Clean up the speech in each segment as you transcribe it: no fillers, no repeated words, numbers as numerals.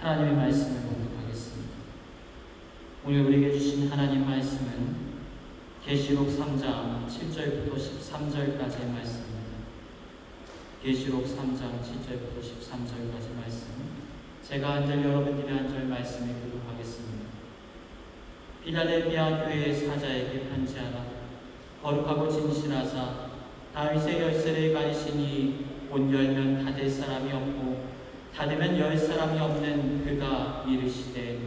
하나님의 말씀을 공독하겠습니다. 오늘 우리에게 주신 하나님 말씀은 계시록 3장 7절부터 13절까지의 말씀입니다. 계시록 3장 7절부터 13절까지 말씀, 제가 한 절 여러분들이 한 절 말씀을 교독하겠습니다. 필라델피아 교회의 사자에게 편지하라. 거룩하고 진실하사 다윗의 열쇠를 가리시니 곧 열면 닫을 사람이 없고 닫으면 열 사람이 없는 그가 이르시되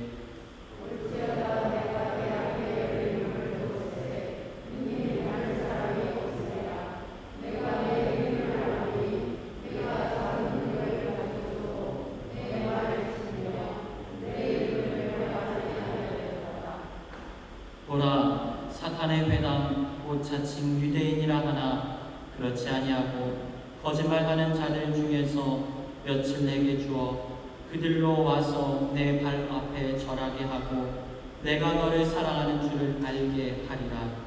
보라, 사탄의 회당 곧 자칭 유대인이라 하나 그렇지 아니하고 거짓말하는 자들 중에서 며칠 내게 주어 그들로 와서 내 발 앞에 절하게 하고 내가 너를 사랑하는 줄을 알게 하리라.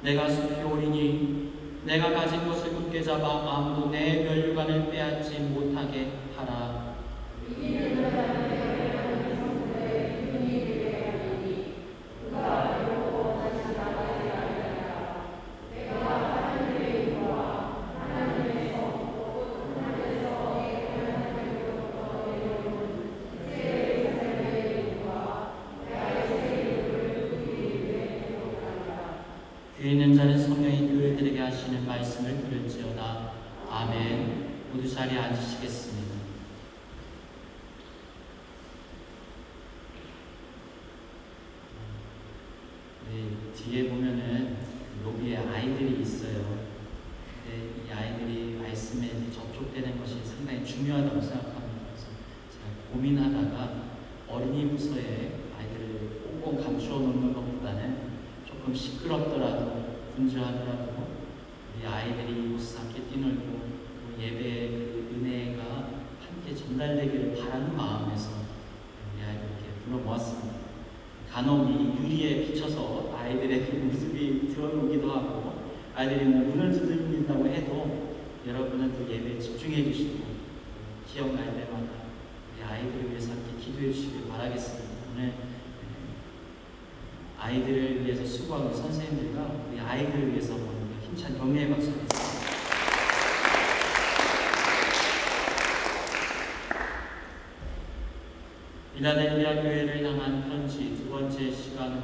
내가 숲이 오리니 내가 가진 것을 굳게 잡아 아무도 내 멸류관을 빼앗지 못하게 하라. 귀 있는 자는 성령이 교회들에게 하시는 말씀을 들을지어다. 아멘. 모두 자리에 앉으시겠습니다. 네, 뒤에 보면은 로비에 아이들이 있어요. 근데 이 아이들이 말씀에 접촉되는 것이 상당히 중요하다고 생각합니다. 그래서 제가 고민하다가 어린이 부서에 아이들을 꽁꽁 감추어 놓는 것보다는 조금 시끄럽더라도 분주하더라도 우리 아이들이 이곳에서 함께 뛰놀고 예배의 그 은혜가 함께 전달되기를 바라는 마음에서 우리 아이들 이렇게 불러 모았습니다. 간혹 이 유리에 비쳐서 아이들의 그 모습이 드러오기도 하고 아이들이 뭐 눈을 두드린다고 해도 여러분은 그 예배에 집중해 주시고 기억날 때마다 우리 아이들을 위해서 함께 기도해 주시길 바라겠습니다. 오늘 아이들을 위해서 수고하는 선생님들과 우리 아이들을 위해서 힘찬 격려의 박수 드리겠습니다. 필라델피아 교회를 향한 편지 두 번째 시간으로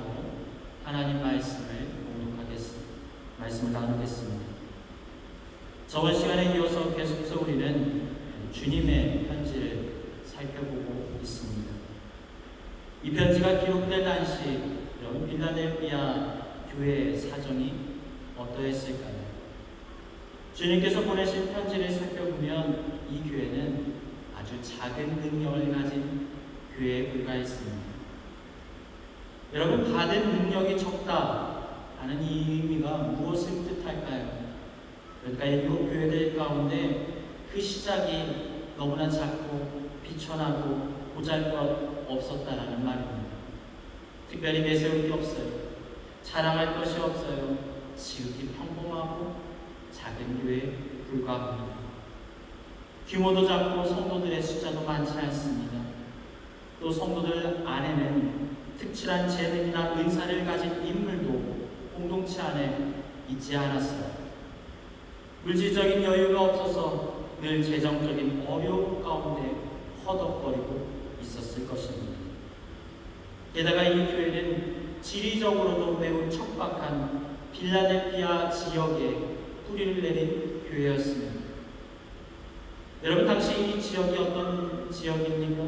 하나님 말씀을 공독하겠습니다. 말씀을 나누겠습니다. 저번 시간에 이어서 계속해서 우리는 주님의 편지를 살펴보고 있습니다. 이 편지가 기록될 당시 필라델피아 교회의 사정이 어떠했을까요? 주님께서 보내신 편지를 살펴보면 이 교회는 아주 작은 능력을 가진 교회에 불과했습니다. 여러분, 받은 능력이 적다라는 이 의미가 무엇을 뜻할까요? 그러니까 일곱 교회들 가운데 그 시작이 너무나 작고 비천하고 보잘것 없었다라는 말입니다. 특별히 내세울 게 없어요. 자랑할 것이 없어요. 지극히 평범하고 작은 교회에 불과합니다. 규모도 작고 성도들의 숫자도 많지 않습니다. 또 성도들 안에는 특출한 재능이나 은사를 가진 인물도 공동체 안에 있지 않았어요. 물질적인 여유가 없어서 늘 재정적인 어려움 가운데 허덕거리고 있었을 것입니다. 게다가 이 교회는 지리적으로도 매우 척박한 필라델피아 지역에 뿌리를 내린 교회였습니다. 여러분, 당시 이 지역이 어떤 지역입니까?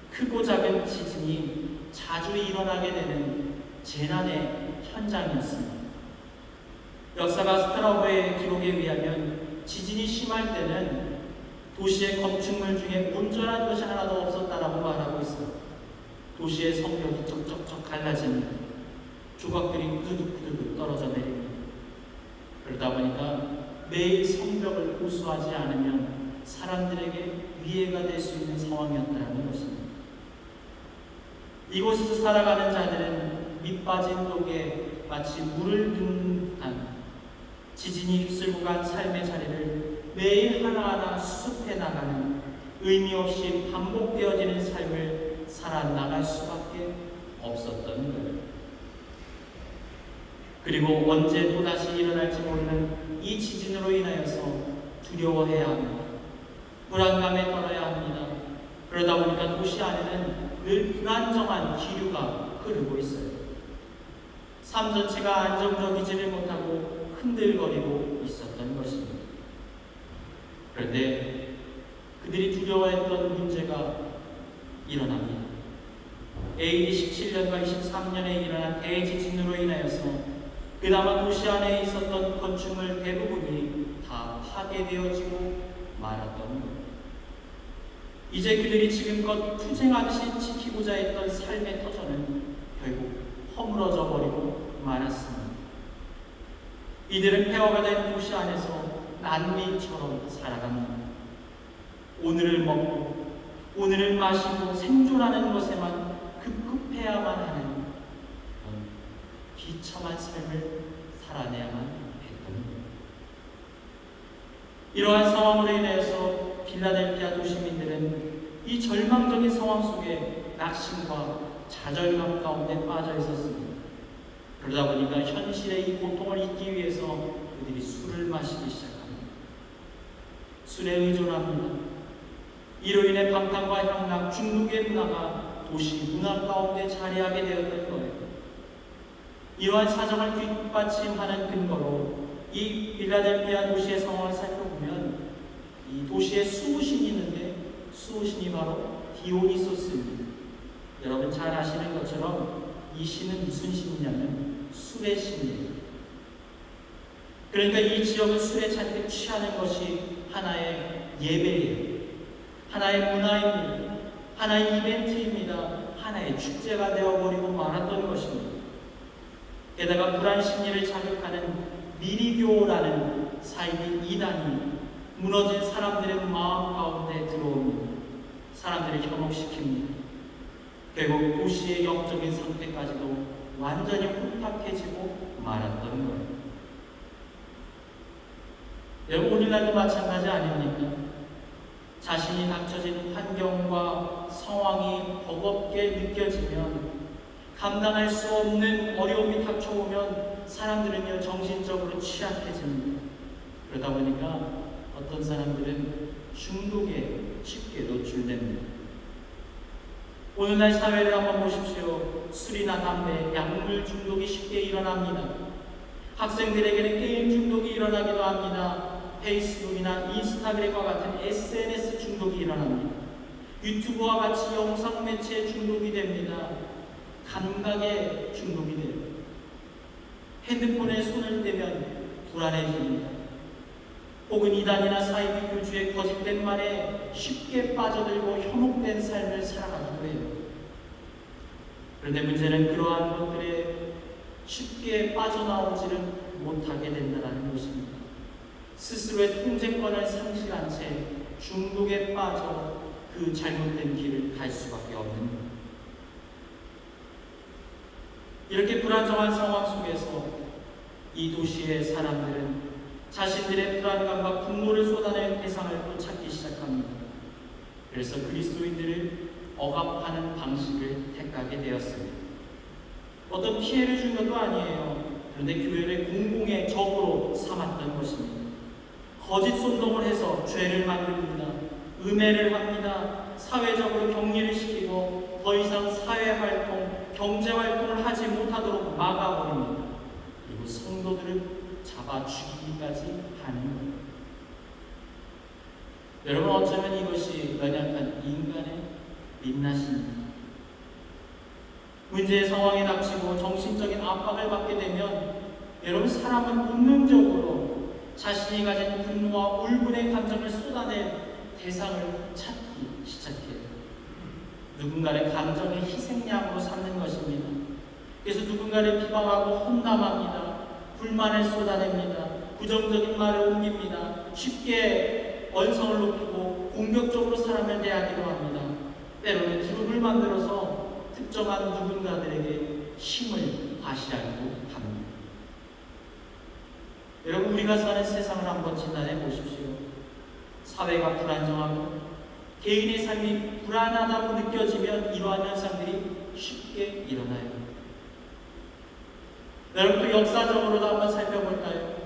크고 작은 지진이 자주 일어나게 되는 재난의 현장이었습니다. 역사가 스트라보의 기록에 의하면 지진이 심할 때는 도시의 건축물 중에 온전한 것이 하나도 없었다라고 말하고 있습니다. 도시의 성벽이 쩍쩍쩍 갈라집니다. 조각들이 후두둑후두둑 떨어져 내립니다. 그러다 보니까 매일 성벽을 호수하지 않으면 사람들에게 위해가 될 수 있는 상황이었다는 것입니다. 이곳에서 살아가는 자들은 밑빠진 독에 마치 물을 붓는 듯한 지진이 휩쓸고 간 삶의 자리를 매일 하나하나 수습해 나가는 의미 없이 반복되어지는 삶을 살아나갈 수밖에 없었던 거예요. 그리고 언제 또다시 일어날지 모르는 이 지진으로 인하여서 두려워해야 합니다. 불안감에 떨어야 합니다. 그러다 보니까 도시 안에는 늘 불안정한 기류가 흐르고 있어요. 삶 전체가 안정적이지를 못하고 흔들거리고 있었던 것입니다. 그런데 그들이 두려워했던 문제가 일어납니다. AD 17년과 23년에 일어난 대지진으로 인하여서 그나마 도시 안에 있었던 건축물 대부분이 다 파괴되어지고 말았던 것. 이제 그들이 지금껏 투쟁하듯이 지키고자 했던 삶의 터전은 결국 허물어져 버리고 말았습니다. 이들은 폐허가 된 도시 안에서 난민처럼 살아갑니다. 오늘을 먹고 오늘을 마시고 생존하는 것에만 급급해야만 하는 그런 비참한 삶을 살아내야만 했던 것. 이러한 상황으로 인해서 필라델피아 도시민들은 이 절망적인 상황 속에 낙심과 좌절감 가운데 빠져 있었습니다. 그러다 보니까 현실의 이 고통을 잊기 위해서 그들이 술을 마시기 시작합니다. 술에 의존합니다. 이로 인해 방탕과 향락, 중독의 문화가 도시 문화 가운데 자리하게 되었던 거예요. 이러한 사정을 뒷받침하는 근거로 이 필라델피아 도시의 상황을 살펴보면 이 도시에 수호신이 있는데 수호신이 바로 디오니소스입니다. 여러분 잘 아시는 것처럼 이 신은 무슨 신이냐면 술의 신이에요. 그러니까 이 지역은 술에 잔뜩 취하는 것이 하나의 예배예요. 하나의 문화입니다. 하나의 이벤트입니다. 하나의 축제가 되어버리고 말았던 것입니다. 게다가 불안 심리를 자극하는 미리교라는 사이비 이단이 무너진 사람들의 마음 가운데 들어옵니다. 사람들을 현혹시킵니다. 결국 도시의 영적인 상태까지도 완전히 혼탁해지고 말았던 거예요. 여러분 오늘날도 마찬가지 아닙니까? 자신이 닥쳐진 환경과 상황이 버겁게 느껴지면 감당할 수 없는 어려움이 닥쳐오면 사람들은요 정신적으로 취약해집니다. 그러다 보니까 어떤 사람들은 중독에 쉽게 노출됩니다. 오늘날 사회를 한번 보십시오. 술이나 담배, 약물 중독이 쉽게 일어납니다. 학생들에게는 게임 중독이 일어나기도 합니다. 페이스북이나 인스타그램과 같은 SNS 중독이 일어납니다. 유튜브와 같이 영상 매체에 중독이 됩니다. 감각에 중독이 돼요. 핸드폰에 손을 대면 불안해집니다. 혹은 이단이나 사이비 교주의 거짓된 말에 쉽게 빠져들고 현혹된 삶을 살아가기도 해요. 그런데 문제는 그러한 것들에 쉽게 빠져나오지는 못하게 된다는 것입니다. 스스로의 통제권을 상실한 채 중독에 빠져 그 잘못된 길을 갈 수밖에 없는 것. 이렇게 불안정한 상황 속에서 이 도시의 사람들은 자신들의 불안감과 분노를 쏟아낼 대상을 또 찾기 시작합니다. 그래서 그리스도인들을 억압하는 방식을 택하게 되었습니다. 어떤 피해를 준 것도 아니에요. 그런데 교회를 공공의 적으로 삼았던 것입니다. 거짓 선동을 해서 죄를 만듭니다. 음해를 합니다. 사회적으로 격리를 시키고 더 이상 사회활동, 경제활동을 하지 못하도록 막아버립니다. 그리고 성도들을 잡아 죽이기까지 하는 거예요. 여러분 어쩌면 이것이 연약한 인간의 민낯입니다. 문제의 상황에 닥치고 정신적인 압박을 받게 되면 여러분 사람은 본능적으로 자신이 가진 분노와 울분의 감정을 쏟아낼 대상을 찾기 시작해요. 누군가를 감정의 희생양으로 삼는 것입니다. 그래서 누군가를 비방하고 험담합니다. 불만을 쏟아냅니다. 부정적인 말을 옮깁니다. 쉽게 언성을 높이고 공격적으로 사람을 대하기도 합니다. 때로는 그룹을 만들어서 특정한 누군가들에게 힘을 과시하기도 합니다. 여러분, 우리가 사는 세상을 한번 진단해 보십시오. 사회가 불안정하고 개인의 삶이 불안하다고 느껴지면 이러한 현상들이 쉽게 일어나요. 여러분, 또 역사적으로도 한번 살펴볼까요?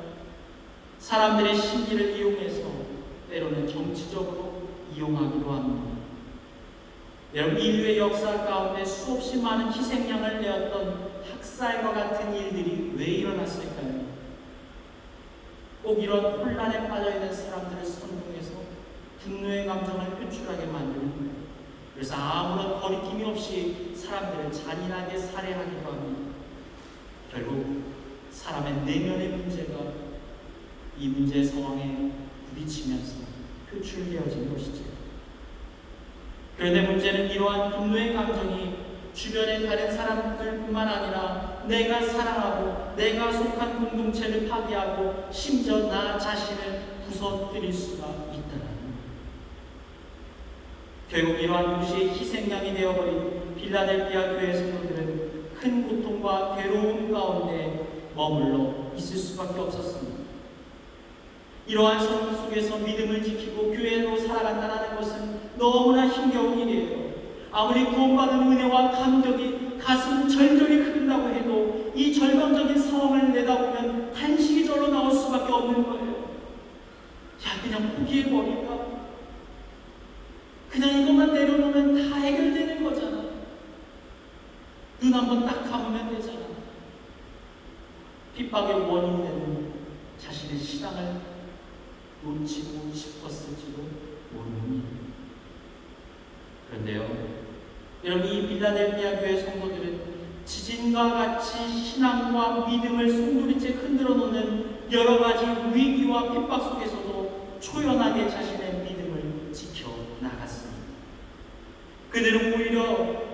사람들의 심리를 이용해서 때로는 정치적으로 이용하기도 합니다. 여러분, 인류의 역사 가운데 수없이 많은 희생양을 내었던 학살과 같은 일들이 왜 일어났을까요? 꼭 이런 혼란에 빠져있는 사람들을 선동해서 분노의 감정을 표출하게 만드는 거예요. 그래서 아무런 거리낌이 없이 사람들을 잔인하게 살해하기도 합니다. 결국 사람의 내면의 문제가 이 문제 상황에 부딪히면서 표출되어진 것이죠. 그런데 문제는 이러한 분노의 감정이 주변의 다른 사람들뿐만 아니라 내가 사랑하고 내가 속한 공동체를 파괴하고 심지어 나 자신을 부서뜨릴 수가 있다는 겁니다. 결국 이러한 도시의 희생양이 되어버린 빌라델피아 교회 성도들은 큰 고통과 괴로움 가운데 머물러 있을 수밖에 없었습니다. 이러한 상황 속에서 믿음을 지키고 교회로 살아간다는 것은 너무나 힘겨운 일이에요. 아무리 구원받은 은혜와 감격이 가슴 절절히 흐른다고 해도 이 절망적인 상황을 내다보면 탄식이 절로 나올 수밖에 없는 거예요. 야, 그냥 포기해버릴까? 그냥 이것만 내려놓으면 다 해결되는 거잖아. 눈 한번 딱 감으면 되잖아. 핍박의 원인이 되는 자신의 신앙을 놓치고 싶었을지도 모르는 일. 그런데요, 여러분, 이 빌라델피아 교회 성도들은 지진과 같이 신앙과 믿음을 송두리째 흔들어 놓는 여러 가지 위기와 핍박 속에서도 초연하게 자신의 믿음을 지켜 나갔습니다. 그들은 오히려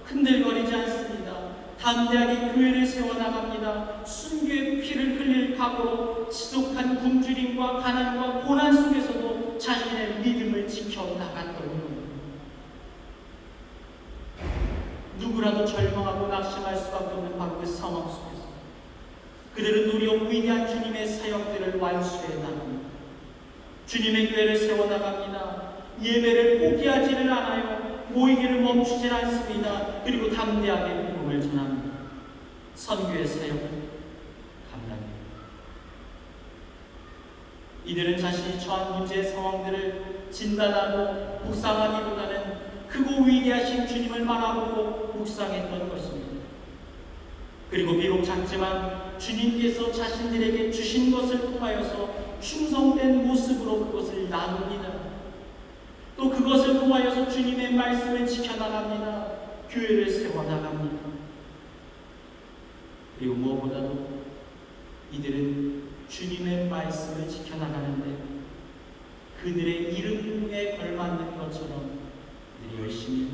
흔들거리지 않습니다. 담대하게 교회를 세워나갑니다. 순교의 피를 흘릴 각오로 지독한 굶주림과 가난과 고난 속에서도 자신의 믿음을 지켜나갔던 겁니다. 누구라도 절망하고 낙심할 수밖에 없는 바로 그 상황 속에서 그들은 도리어 위대한 주님의 사역들을 완수해 나갑니다. 주님의 교회를 세워나갑니다. 예배를 포기하지를 않아요. 모이기를 멈추질 않습니다. 그리고 담대하게 복음을 전합니다. 선교의 사역을 감당합니다. 이들은 자신이 처한 문제의 상황들을 진단하고 묵상하기보다는 크고 위대하신 주님을 바라보고 묵상했던 것입니다. 그리고 비록 작지만 주님께서 자신들에게 주신 것을 통하여서 충성된 모습으로 그것을 나눕니다. 또 그것을 통하여서 주님의 말씀을 지켜나갑니다. 교회를 세워나갑니다. 그리고 무엇보다도 이들은 주님의 말씀을 지켜나가는데 그들의 이름에 걸맞는 것처럼 그들이 열심히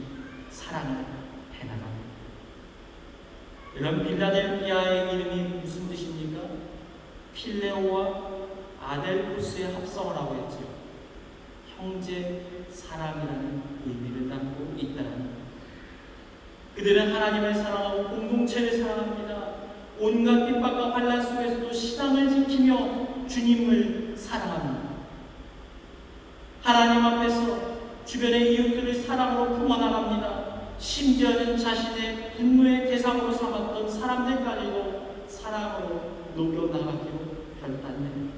사랑을 해나갑니다. 이런 빌라델피아의 이름이 무슨 뜻입니까? 필레오와 아델포스의 합성을 하고 있죠. 형제 사랑이라는 의미를 담고 있다는 겁니다. 그들은 하나님을 사랑하고 공동체를 사랑합니다. 온갖 핍박과 환난 속에서도 신앙을 지키며 주님을 사랑합니다. 하나님 앞에서 주변의 이웃들을 사랑으로 품어나갑니다. 심지어는 자신의 분노의 대상으로 삼았던 사람들까지도 사랑으로 녹여나가기로 결단됩니다.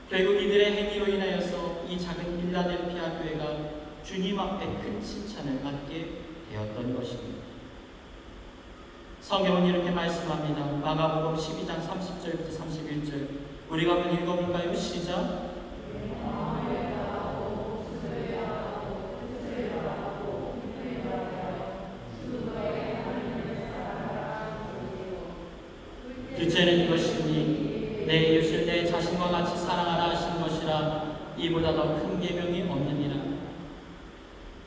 결국 이들의 행위로 인하여서 이 작은 빌라델피아 교회가 주님 앞에 큰 칭찬을 받게 되었던 것입니다. 성경은 이렇게 말씀합니다. 마가복음 12장 30절부터 31절 우리가 한번 읽어볼까요? 시작. 둘째는 이것이니 내 이웃을 내 자신과 같이 사랑하라 하신 것이라 이보다 더 큰 계명이 없느니라.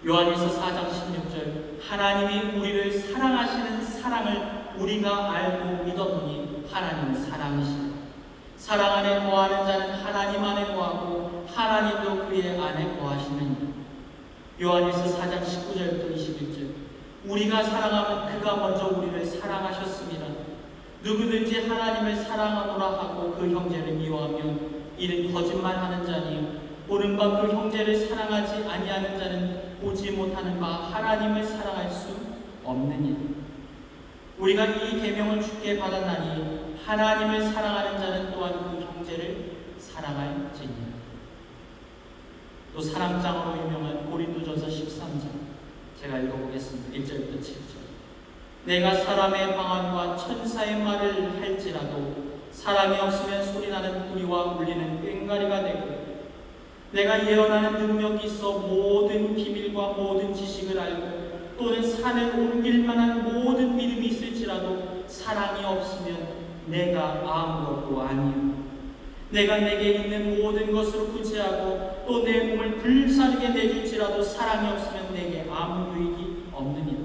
요한일서 4장 16절 하나님이 우리를 사랑하시는 사랑을 우리가 알고 믿었노니 하나님은 사랑이시라. 사랑 안에 거하는 자는 하나님 안에 거하고 하나님도 그의 안에 거하시느니라. 요한일서 4장 19절부터 21절 우리가 사랑하면 그가 먼저 우리를 사랑하셨습니다. 누구든지 하나님을 사랑하노라 하고 그 형제를 미워하면 이는 거짓말하는 자니 보는 바 그 형제를 사랑하지 아니하는 자는 보지 못하는 바 하나님을 사랑할 수 없느니라. 우리가 이 계명을 주께 받았나니 하나님을 사랑하는 자는 또한 그 형제를 사랑할지니라. 또 사랑장으로 유명한 고린도전서 13장 제가 읽어보겠습니다. 1절부터 7절. 내가 사람의 방언과 천사의 말을 할지라도 사람이 없으면 소리나는 소리와 울리는 꽹과리가 되고 내가 예언하는 능력이 있어 모든 비밀과 모든 지식을 알고 또는 산을 옮길 만한 모든 믿음이 있을지라도 사랑이 없으면 내가 아무것도 아니요. 내가 내게 있는 모든 것으로 구제하고 또 내 몸을 불사르게 내줄지라도 사랑이 없으면 내게 아무 유익이 없느니라.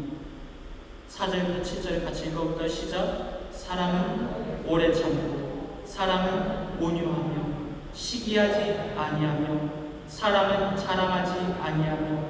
4절부터 7절 같이 읽어볼까요? 시작. 사랑은 오래 참고 사랑은 온유하며 시기하지 아니하며 사랑은 자랑하지 아니하며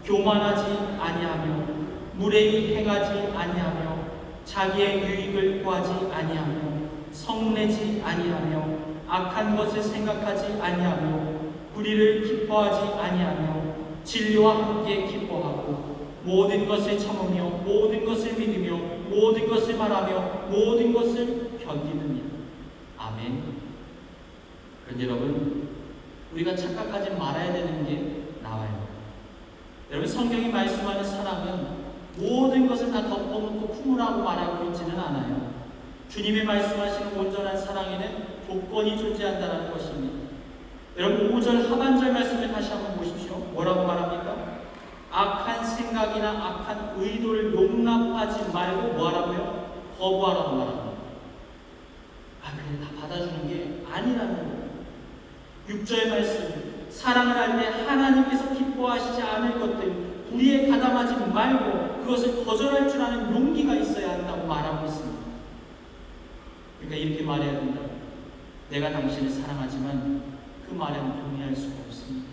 교만하지 아니하며 무례히 행하지 아니하며 자기의 유익을 구하지 아니하며 성내지 아니하며 악한 것을 생각하지 아니하며 불의를 기뻐하지 아니하며 진리와 함께 기뻐하고 모든 것을 참으며 모든 것을 믿으며 모든 것을 말하며 모든 것을 견디느니라. 아멘. 그런데 여러분, 우리가 착각하지 말아야 되는 게 나와요. 여러분, 성경이 말씀하는 사랑은 모든 것을 다 덮어놓고 품으라고 말하고 있지는 않아요. 주님이 말씀하시는 온전한 사랑에는 조건이 존재한다는 것입니다. 여러분, 5절 하반절 말씀을 다시 한번 보십시오. 뭐라고 말합니까? 악한 생각이나 악한 의도를 용납하지 말고 뭐하라고요? 거부하라고 말합니다. 그래, 다 받아주는 게 아니라는 거예요. 6절 말씀, 사랑을 할 때 하나님께서 기뻐하시지 않을 것들 우리에 가담하지 말고 그것을 거절할 줄 아는 용기가 있어야 한다고 말하고 있습니다. 그러니까 이렇게 말해야 된다. 내가 당신을 사랑하지만 그 말에는 동의할 수가 없습니다.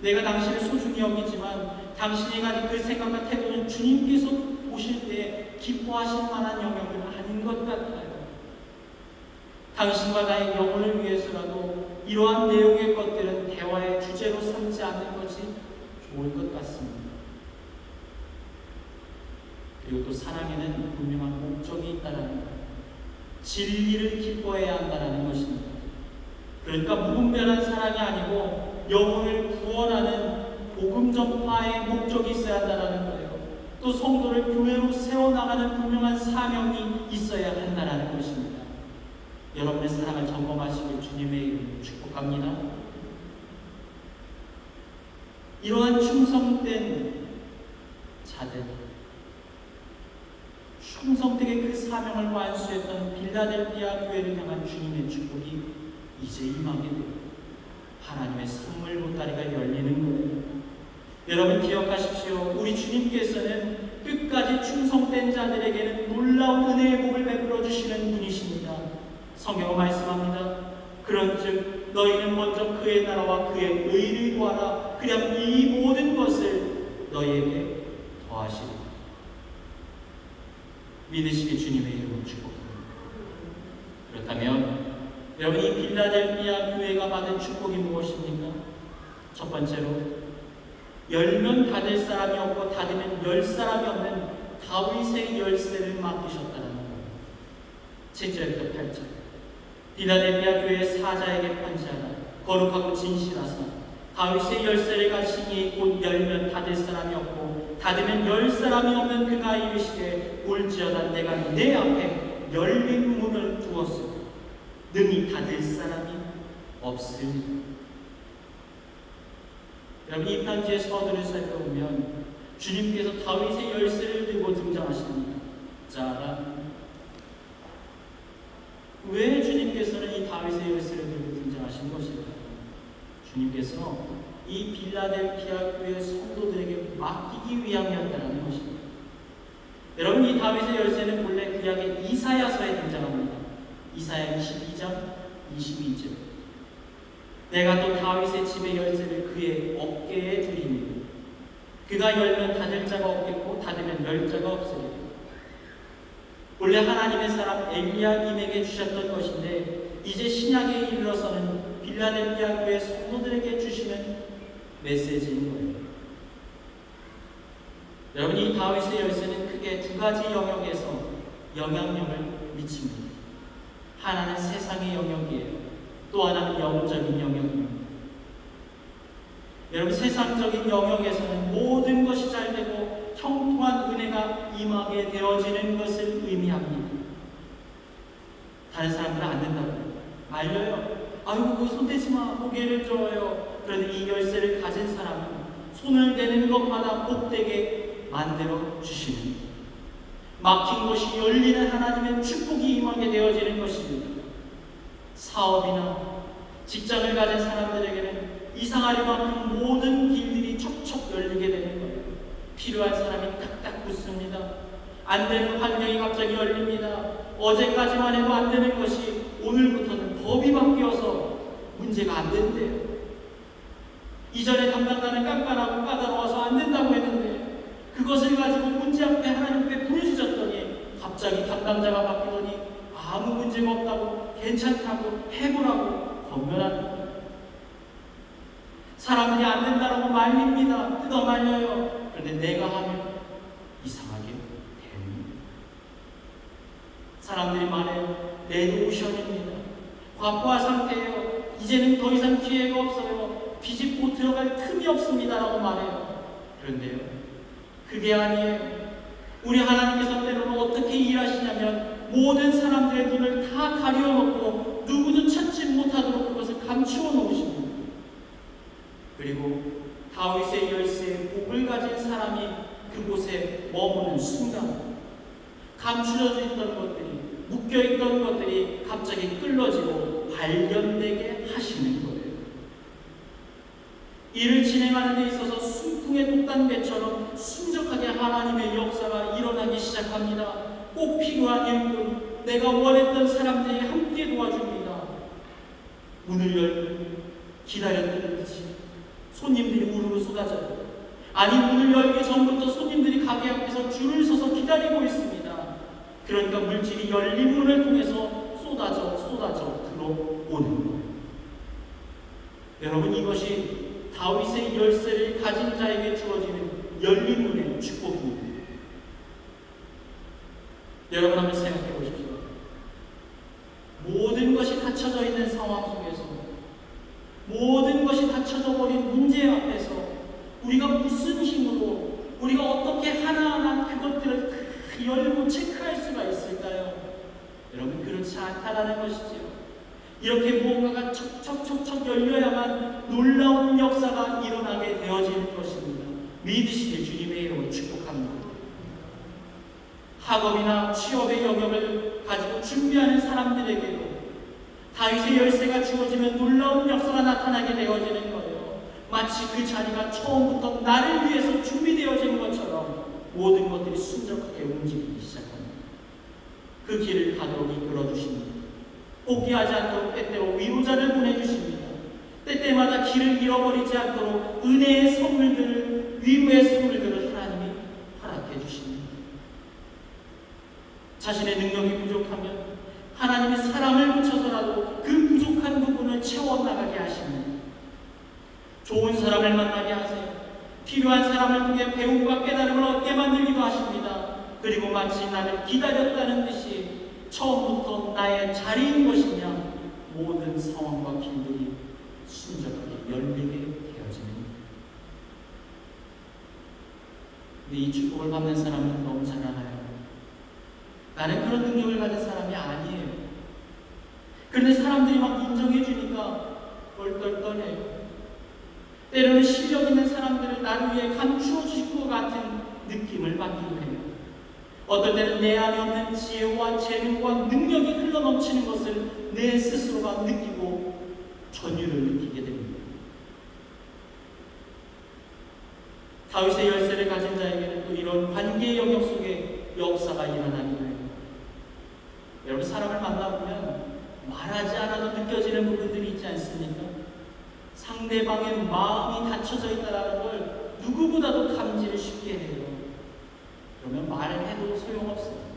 내가 당신을 소중히 여기지만 당신이 가진 그 생각과 태도는 주님께서 보실 때 기뻐하실 만한 영역은 아닌 것 같아요. 당신과 나의 영혼을 위해서라도 이러한 내용의 것들은 대화의 주제로 삼지 않는 것이 좋을 것 같습니다. 그리고 또 사랑에는 분명한 목적이 있다는 것, 진리를 기뻐해야 한다는 것입니다. 그러니까 무분별한 사랑이 아니고 영혼을 구원하는 복음 전파의 목적이 있어야 한다는 거예요. 또 성도를 교회로 세워나가는 분명한 사명이 있어야 한다는 것입니다. 여러분의 사랑을 점검하시길 주님의 이름으로 축복합니다. 이러한 충성된 자들, 충성되게 그 사명을 완수했던 빌라델피아 교회를 향한 주님의 축복이 이제 임하게 됩니다. 하나님의 선물 보따리가 열리는 거예요. 여러분 기억하십시오. 우리 주님께서는 끝까지 충성된 자들에게는 놀라운 은혜의 복을 베풀어 주시는 분이십니다. 성경은 말씀합니다. 그런즉 너희는 먼저 그의 나라와 그의 의를 구하라. 그리하면 이 모든 것을 너희에게 더하시리라. 믿으시기 주님의 이름으로 축복합니다. 그렇다면 여러분, 이 빌라델피아 교회가 받은 축복이 무엇입니까? 첫 번째로 열면 닫을 사람이 없고 닫으면 열 사람이 없는 다윗의 열쇠를 맡기셨다는 거예요. 7절부터 8절. 빌라델피아 교회 사자에게 편지하라. 거룩하고 진실하사 다윗의 열쇠를 가시니 곧 열면 닫을 사람이 없고 닫으면 열 사람이 없는 그가 이르시되 올지어다 내가 내 앞에 열린 문을 두었으니 능히 닫을 사람이 없으니. 여러분, 이 편지의 서두를 살펴보면 주님께서 다윗의 열쇠를 들고 등장하십니다. 짜란. 왜 주님께서는 이 다윗의 열쇠를 들고 등장하신 것일까요? 주님께서 이 빌라델피아 교회 성도들에게 맡기기 위함이었다는 것입니다. 여러분, 이 다윗의 열쇠는 본래 구약의 이사야서에 등장합니다. 이사야 22장 22절. 내가 또 다윗의 집의 열쇠를 그의 어깨에 두리니 그가 열면 닫을 자가 없겠고 닫으면 열 자가 없으리라. 원래 하나님의 사람 엘리야님에게 주셨던 것인데 이제 신약에 이르러서는 빌라델비아 교회 성도들에게 주시는 메시지인 거예요. 여러분, 이 다윗의 열쇠는 크게 두 가지 영역에서 영향력을 미칩니다. 하나는 세상의 영역이에요. 또 하나는 영적인 영역입니다. 여러분, 세상적인 영역에서는 모든 것이 잘되고 형통한 은혜가 임하게 되어지는 것을 의미합니다. 다른 사람들은 안 된다고 말려요. 아유, 그거 손대지 마. 고개를 저어요. 그런데 이 열쇠를 가진 사람은 손을 대는 것마다 복되게 만들어 주시는, 막힌 것이 열리는 하나님의 축복이 임하게 되어지는 것입니다. 사업이나 직장을 가진 사람들에게는 이상하리만큼 모든 길들이 척척 열리게 되는 거예요. 필요한 사람이 딱딱 붙습니다. 안 되는 환경이 갑자기 열립니다. 어제까지만 해도 안 되는 것이 오늘부터는 법이 바뀌어서 문제가 안 된대요. 이전에 담당자는 깐깐하고 까다로워서 안 된다고 했는데 그것을 가지고 문제 앞에 하나님 앞에 부르짖었더니 갑자기 담당자가 바뀌더니 아무 문제가 없다고, 괜찮다고, 해보라고 권면하는 거예요. 사람들이 안 된다라고 말립니다. 뜯어 말려요. 그런데 내가 하면 이상하게 됩니다. 사람들이 말해요. 레드오션입니다. 과부하 상태예요. 이제는 더 이상 기회가 없어요. 비집고 들어갈 틈이 없습니다라고 말해요. 그런데요, 그게 아니에요. 우리 하나님께서 때로는 어떻게 일하시냐면 모든 사람들의 눈을 다 가려놓고 누구도 찾지 못하도록 그것을 감추어 놓으십니다. 그리고 다윗의 열쇠의 복을 가진 사람이 그곳에 머무는 순간 감추어져 있던 것들이, 묶여있던 것들이 갑자기 끌어지고 발견되게 하시는 거예요. 이를 진행하는 데 있어서 순풍의 독단배처럼 순적하게 하나님의 역사가 일어나기 시작합니다. 꼭 필요한 일꾼, 내가 원했던 사람들이 함께 도와줍니다. 문을 열면 기다렸던 듯이 손님들이 우르르 쏟아져요. 아니, 문을 열기 전부터 손님들이 가게 앞에서 줄을 서서 기다리고 있습니다. 그러니까 물질이 열린 문을 통해서 쏟아져 들어오는 거예요. 여러분, 이것이 다윗의 열쇠를 가진 자에게 주어지는 열린 문의 축복입니다. 여러분, 한번 생각해 보십시오. 모든 것이 닫혀져 있는 상황 속에서, 모든 것이 닫혀져 버린 문제 앞에서 우리가 무슨 힘으로, 우리가 어떻게 하나하나 그것들을 열고 체크할 수가 있을까요? 여러분, 그렇지 않다라는 것이지요. 이렇게 무언가가 척척척척 열려야만 놀라운 역사가 일어나게 되어지는 것입니다. 믿으시길 주님의 이름으로 축복합니다. 학업이나 취업의 영역을 가지고 준비하는 사람들에게도 다윗의 열쇠가 주어지면 놀라운 역사가 나타나게 되어지는 거예요. 마치 그 자리가 처음부터 나를 위해서 준비되어진 것처럼 모든 것들이 순적하게 움직이기 시작합니다. 그 길을 가도록 이끌어주십니다. 포기하지 않도록 때때로 위로자를 보내주십니다. 때때마다 길을 잃어버리지 않도록 은혜의 선물들을, 위로의 선물들을 하나님이 허락해 주십니다. 자신의 능력이 부족하면 하나님이 사람을 붙여서라도 그 부족한 부분을 채워나가게 하십니다. 좋은 사람을 만나게 하세요. 필요한 사람을 통해 배움과 깨달음을 얻게 만들기도 하십니다. 그리고 마치 나를 기다렸다는 듯이 처음부터 나의 자리인 것이냐 모든 상황과 길들이 순적하게 열리게 되어지는 것. 근데 이 축복을 받는 사람은 너무 잘 알아요. 나는 그런 능력을 가진 사람이 아니에요. 그런데 사람들이 막 인정해 주니까 똘똘똘해요. 때로는 실력 있는 사람들을 나를 위해 감추어 주실 것 같은 느낌을 받기도 해요. 어떨 때는 내 안에 없는 지혜와 재능과 능력이 흘러넘치는 것을 내 스스로가 느끼고 전율을 느끼게 됩니다. 다윗의 열쇠를 가진 자에게는 또 이런 관계의 영역 속에 역사가 일어나기도 해요. 여러분, 사람을 만나보면 말하지 않아도 느껴지는 부분들이 있지 않습니까? 상대방의 마음이 닫혀져 있다는 걸 누구보다도 감지를 쉽게 해요. 그러면 말해도 소용없어요.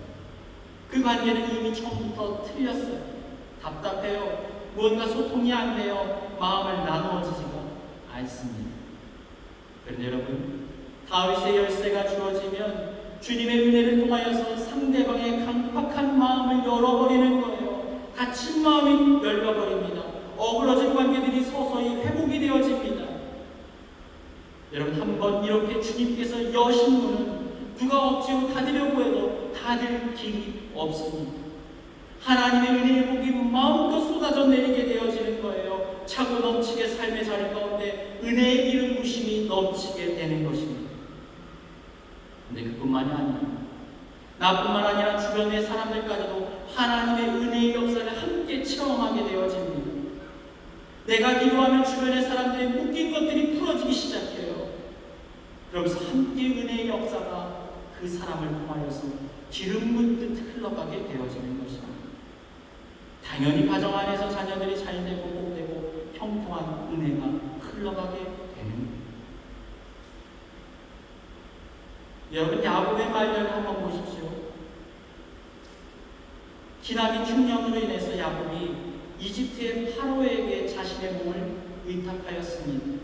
그 관계는 이미 처음부터 틀렸어요. 답답해요. 뭔가 소통이 안 돼요. 마음을 나누어지지가 않습니다. 그런데 여러분, 다윗의 열쇠가 주어지면 주님의 은혜를 통하여서 상대방의 강팍한 마음을 열어버리는 거예요. 닫힌 마음이 열려버립니다. 어그러진 관계들이 서서히 회복이 되어집니다. 여러분, 한번 이렇게 주님께서 여신 문은 누가 억지로 닫으려고 해도 닫을 길이 없습니다. 하나님의 은혜의 복이 마음껏 쏟아져 내리게 되어지는 거예요. 차고 넘치게 삶의 자리 가운데 은혜의 기름 부심이 넘치게 되는 것입니다. 근데 그뿐만이 아니에요. 나뿐만 아니라 주변의 사람들까지도 하나님의 은혜의 역사를 함께 체험하게 되어집니다. 내가 기도하면 주변의 사람들의 묶인 것들이 풀어지기 시작해요. 그러면서 함께 은혜의 역사가 그 사람을 통하여서 기름 붓듯 흘러가게 되어지는 것입니다. 당연히 가정 안에서 자녀들이 잘되고 복되고 형통한 은혜가 흘러가게 되는 거예요. 여러분, 야곱의 말년을 한번 보십시오. 기나긴 흉년으로 인해서 야곱이 이집트의 파로에게 자신의 몸을 의탁하였습니다.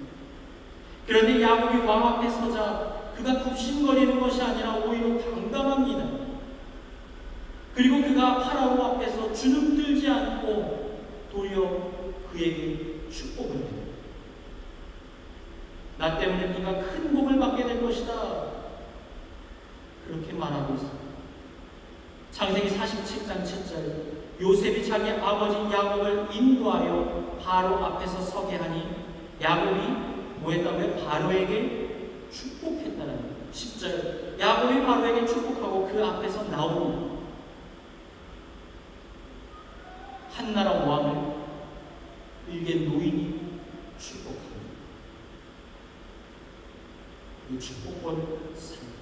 그런데 야곱이 왕 앞에 서자 그가 굽신거리는 것이 아니라 오히려 당당합니다. 그리고 그가 파라오 앞에서 주눅들지 않고 도리어 그에게 축복을 해요. 나 때문에 네가 큰 복을 받게 될 것이다. 그렇게 말하고 있습니다. 창세기 47장 7절, 요셉이 자기 아버지 야곱을 인도하여 바로 앞에서 서게 하니 야곱이 뭐했다고요? 바로에게 축복했다는 거예요. 10절, 야곱이 바로에게 축복하고 그 앞에서 나오니 한나라 왕을 일개 노인이 축복합니다. 이 축복권을 삽니다.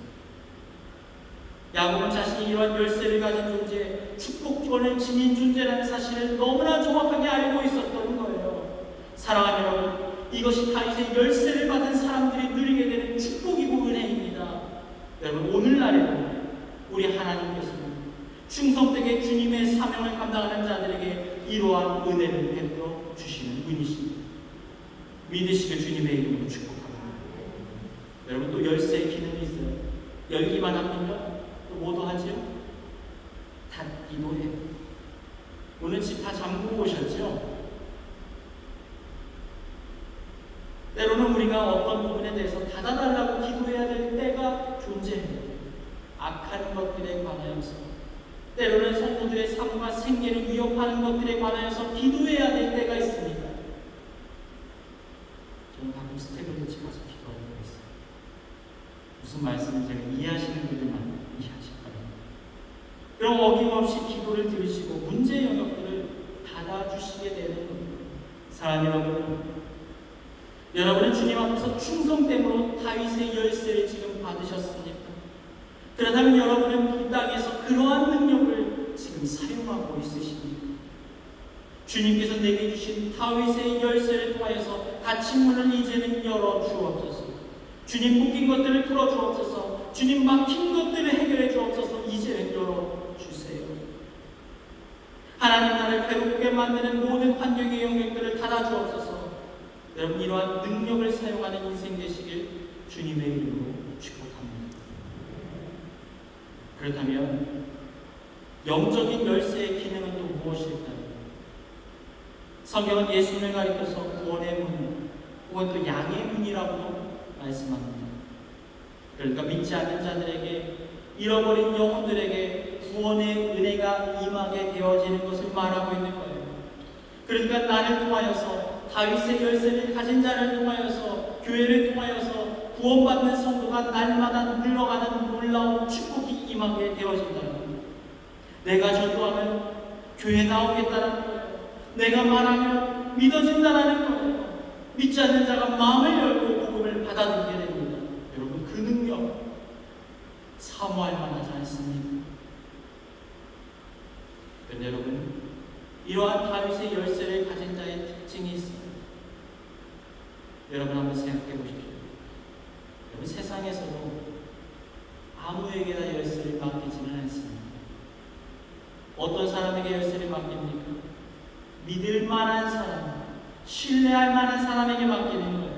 야곱은 자신이 이러한 열쇠를 가진 존재, 축복권을 지닌 존재라는 사실을 너무나 정확하게 알고 있었던 거예요. 사랑하는 여러분, 이것이 다윗의 열쇠를 받은 사람들이 누리게 되는 축복이고 은혜입니다. 여러분, 오늘날에도 우리 하나님께서는 충성되게 주님의 사명을 감당하는 자들에게 이러한 은혜를 베풀어 주시는 분이십니다. 믿으시길 주님의 이름으로 축복합니다. 여러분, 또 열쇠의 기능이 있어요. 열기만 합니까? 또 뭐도 하죠? 닫기도 해요. 오늘 집 다 잠그고 오셨죠? 때로는 우리가 어떤 부분에 대해서 닫아달라고 기도해야 될 때가 존재해요. 악한 것들에 관하여서, 때로는 성도들의 삶과 생계를 위협하는 것들에 관하여서 기도해야 될 때가 있습니다. 저는 가끔 스텝을 같이 가서 기도할 때가 있어요. 무슨 말씀을 제가 이해하시는 분들만 이해하실 거예요. 그럼 어김없이 기도를 들으시고 문제 영역들을 닫아주시게 되는 겁니다. 사랑하는 여러분, 여러분은 주님 앞에서 충성됨으로 다윗의 열쇠를 지금 받으셨습니까? 그렇다면 여러분은 이 땅에서 그러한 능력을 지금 사용하고 있으십니까? 주님께서 내게 주신 다윗의 열쇠를 통하여서 닫힌 문을 이제는 열어 주옵소서. 주님 묶인 것들을 풀어 주옵소서. 주님 막힌 것들을 해결해 주옵소서. 이제는 열어 주세요. 하나님 나를 배고프게 만드는 모든 환경의 영역들을 닫아 주옵소서. 여러분, 이러한 능력을 사용하는 인생 되시길 주님의 이름으로 축복합니다. 그렇다면 영적인 열쇠의 기능은 또 무엇일까요? 성경은 예수님을 가리켜서 구원의 문 혹은 또 양의 문이라고도 말씀합니다. 그러니까 믿지 않는 자들에게, 잃어버린 영혼들에게 구원의 은혜가 임하게 되어지는 것을 말하고 있는 거예요. 그러니까 나를 통하여서, 다윗의 열쇠를 가진 자를 통하여서, 교회를 통하여서 구원받는 성도가 날마다 늘어가는 놀라운 축복이 임하게 되어진다는 겁니다. 내가 전도하면 교회 나오겠다는 거예요. 내가 말하면 믿어진다는 거예요. 믿지 않는 자가 마음을 열고 복음을 받아들이게 됩니다. 여러분, 그 능력 사모할 만하지 않습니까? 그런데 여러분, 이러한 다윗의 열쇠를 가진 자의 특징이 있습니다. 여러분 한번 생각해 보십시오. 여러분, 세상에서도 아무에게나 열쇠를 맡기지는 않습니다. 어떤 사람에게 열쇠를 맡깁니까? 믿을 만한 사람, 신뢰할 만한 사람에게 맡기는 거예요.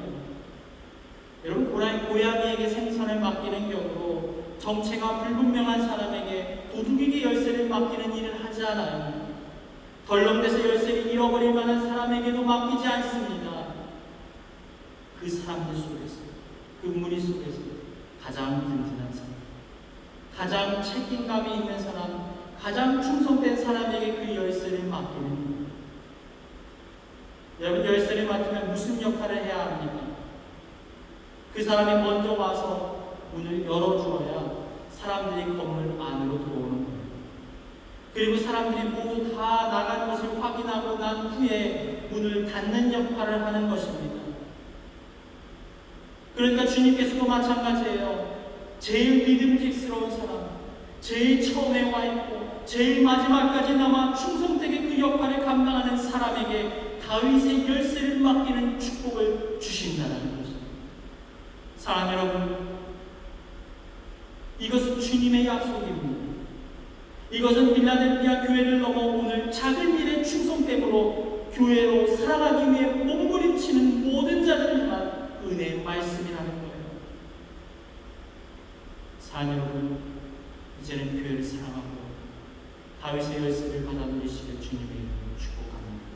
여러분, 고양이에게 생선을 맡기는 격으로 정체가 불분명한 사람에게 도둑에게 열쇠를 맡기는 일을 하지 않아요. 덜렁대서 열쇠를 잃어버릴 만한 사람에게도 맡기지 않습니다. 그 사람들 속에서, 그 무리 속에서 가장 든든한 사람, 가장 책임감이 있는 사람, 가장 충성된 사람에게 그 열쇠를 맡기는 거예요. 여러분, 열쇠를 맡으면 무슨 역할을 해야 합니까? 그 사람이 먼저 와서 문을 열어주어야 사람들이 건물 안으로 들어오는 거예요. 그리고 사람들이 모두 다 나간 것을 확인하고 난 후에 문을 닫는 역할을 하는 것입니다. 그러니까 주님께서도 마찬가지예요. 제일 믿음직스러운 사람, 제일 처음에 와 있고 제일 마지막까지 남아 충성되게 그 역할을 감당하는 사람에게 다윗의 열쇠를 맡기는 축복을 주신다는 것입니다. 사랑 여러분, 이것은 주님의 약속입니다. 이것은 필라델피아 교회를 넘어 오늘 작은 일의 충성됨으로 교회로 살아가기 위해 몸부림치는 모든 자들을 위한 은혜의 말씀이라는 거예요. 사랑 여러분, 이제는 교회를 사랑하고 다윗의 열쇠를 받아 누리시길 주님의 이름으로 축복합니다.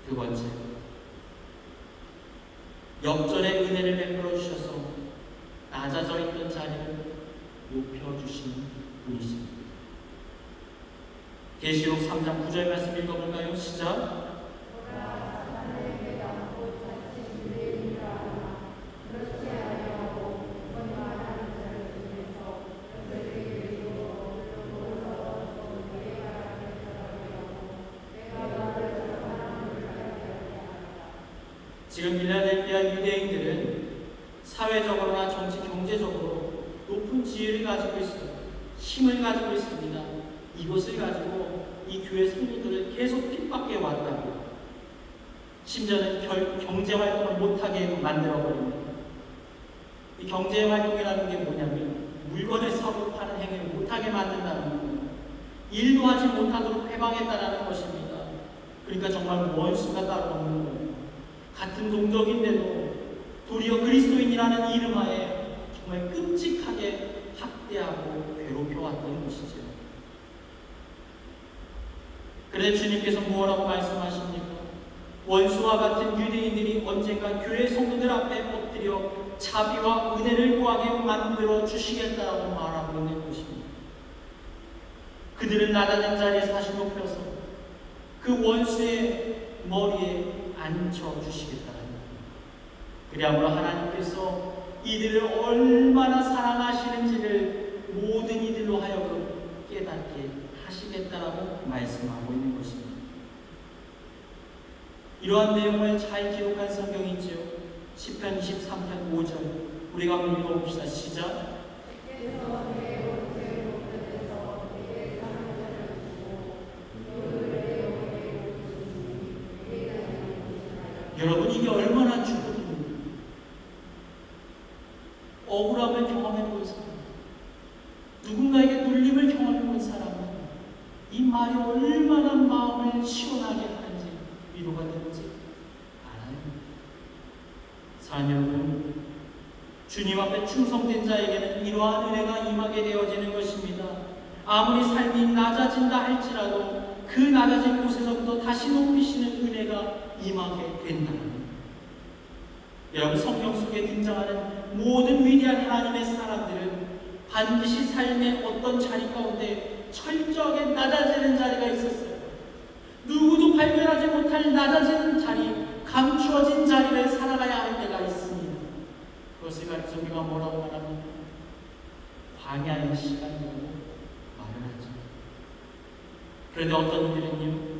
두 번째, 역전의 은혜를 베풀어 주셔서 낮아져 있던 자리를 높여주시는 분이십니다. 계시록 3장 9절 말씀 읽어볼까요? 시작. 지금 필라델피아 유대인들은 사회적으로나 정치, 경제적으로 높은 지위를 가지고 있어요. 힘을 가지고 있습니다. 이것을 가지고 이 교회 성도들을 계속 핍박해 왔다고. 심지어는 경제활동을 못하게 만들어버립니다. 이 경제활동이라는 게 뭐냐면 물건을 사고 파는 행위를 못하게 만든다는 거예요. 일도 하지 못하도록 해방했다는 것입니다. 그러니까 정말 원수가 따로 없는 거예요. 같은 동족인데도 도리어 그리스도인이라는 이름하에 정말 끔찍하게 학대하고 괴롭혀왔던 것이죠. 그래서 주님께서 뭐라고 말씀하십니까? 원수와 같은 유대인들이 언젠가 교회 성도들 앞에 엎드려 자비와 은혜를 구하게 만들어 주시겠다고 말하고 있는 것입니다. 그들은 낮아진 자리에 다시 높여서 그 원수의 머리에 앉혀주시겠다는 거예요. 그리하므로 하나님께서 이들을 얼마나 사랑하시는지를 모든 이들로 하여금 깨닫게 하시겠다라고 말씀하고 있는 것입니다. 이러한 내용을 잘 기록한 성경이 있지요. 시편 23편 5절 우리가 한번 읽어봅시다. 시작. 여러분, 이게 얼마나 축복입니까? 억울함을 경험해본 사람, 누군가에게 눌림을 경험해본 사람은 이 말이 얼마나 마음을 시원하게 하는지, 위로가 되는지 알아요. 사랑 여러분, 주님 앞에 충성된 자에게는 이러한 은혜가 임하게 되어지는 것입니다. 아무리 삶이 낮아진다 할지라도 그 낮아진 곳에서부터 다시 높이시는 은혜가 임하게 된다는 거예요. 여러분, 성경 속에 등장하는 모든 위대한 하나님의 사람들은 반드시 삶의 어떤 자리 가운데 철저하게 낮아지는 자리가 있었어요. 누구도 발견하지 못할 낮아지는 자리, 감추어진 자리를 살아가야 할 때가 있습니다. 그것을 가리켜 우리가 뭐라고 말합니까? 광야의 시간이라고 말을 하죠. 그런데 어떤 이들은요,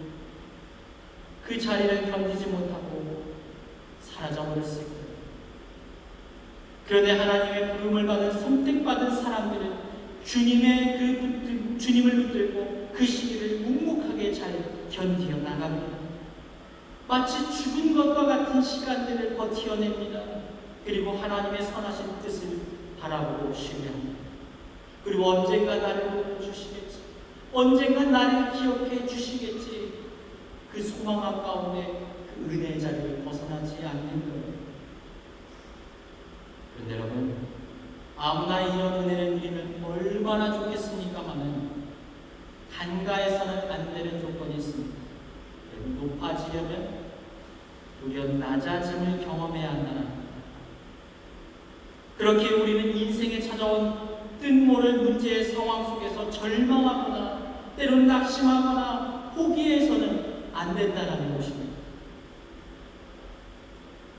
그 자리를 견디지 못하고 사라져버렸을 거예요. 그런데 하나님의 부름을 받은 선택받은 사람들은 주님을 붙들고 그 시기를 묵묵하게 잘 견디어 나갑니다. 마치 죽은 것과 같은 시간들을 버티어냅니다. 그리고 하나님의 선하신 뜻을 바라보고 신뢰합니다. 그리고 언젠가 나를 돌보주시겠지, 언젠가 나를 기억해 주시겠지, 그 소망함 가운데 그 은혜의 자리를 벗어나지 않는 거예요. 그런데 여러분, 아무나 이런 은혜를 누리면 얼마나 좋겠습니까마는 간과해서는 안 되는 조건이 있습니다. 높아지려면 도리어 낮아짐을 경험해야 한다는 겁니다. 그렇게 우리는 인생에 찾아온 뜻모를 문제의 상황 속에서 절망하거나 때론 낙심하거나 포기해서는 안 된다는 것입니다.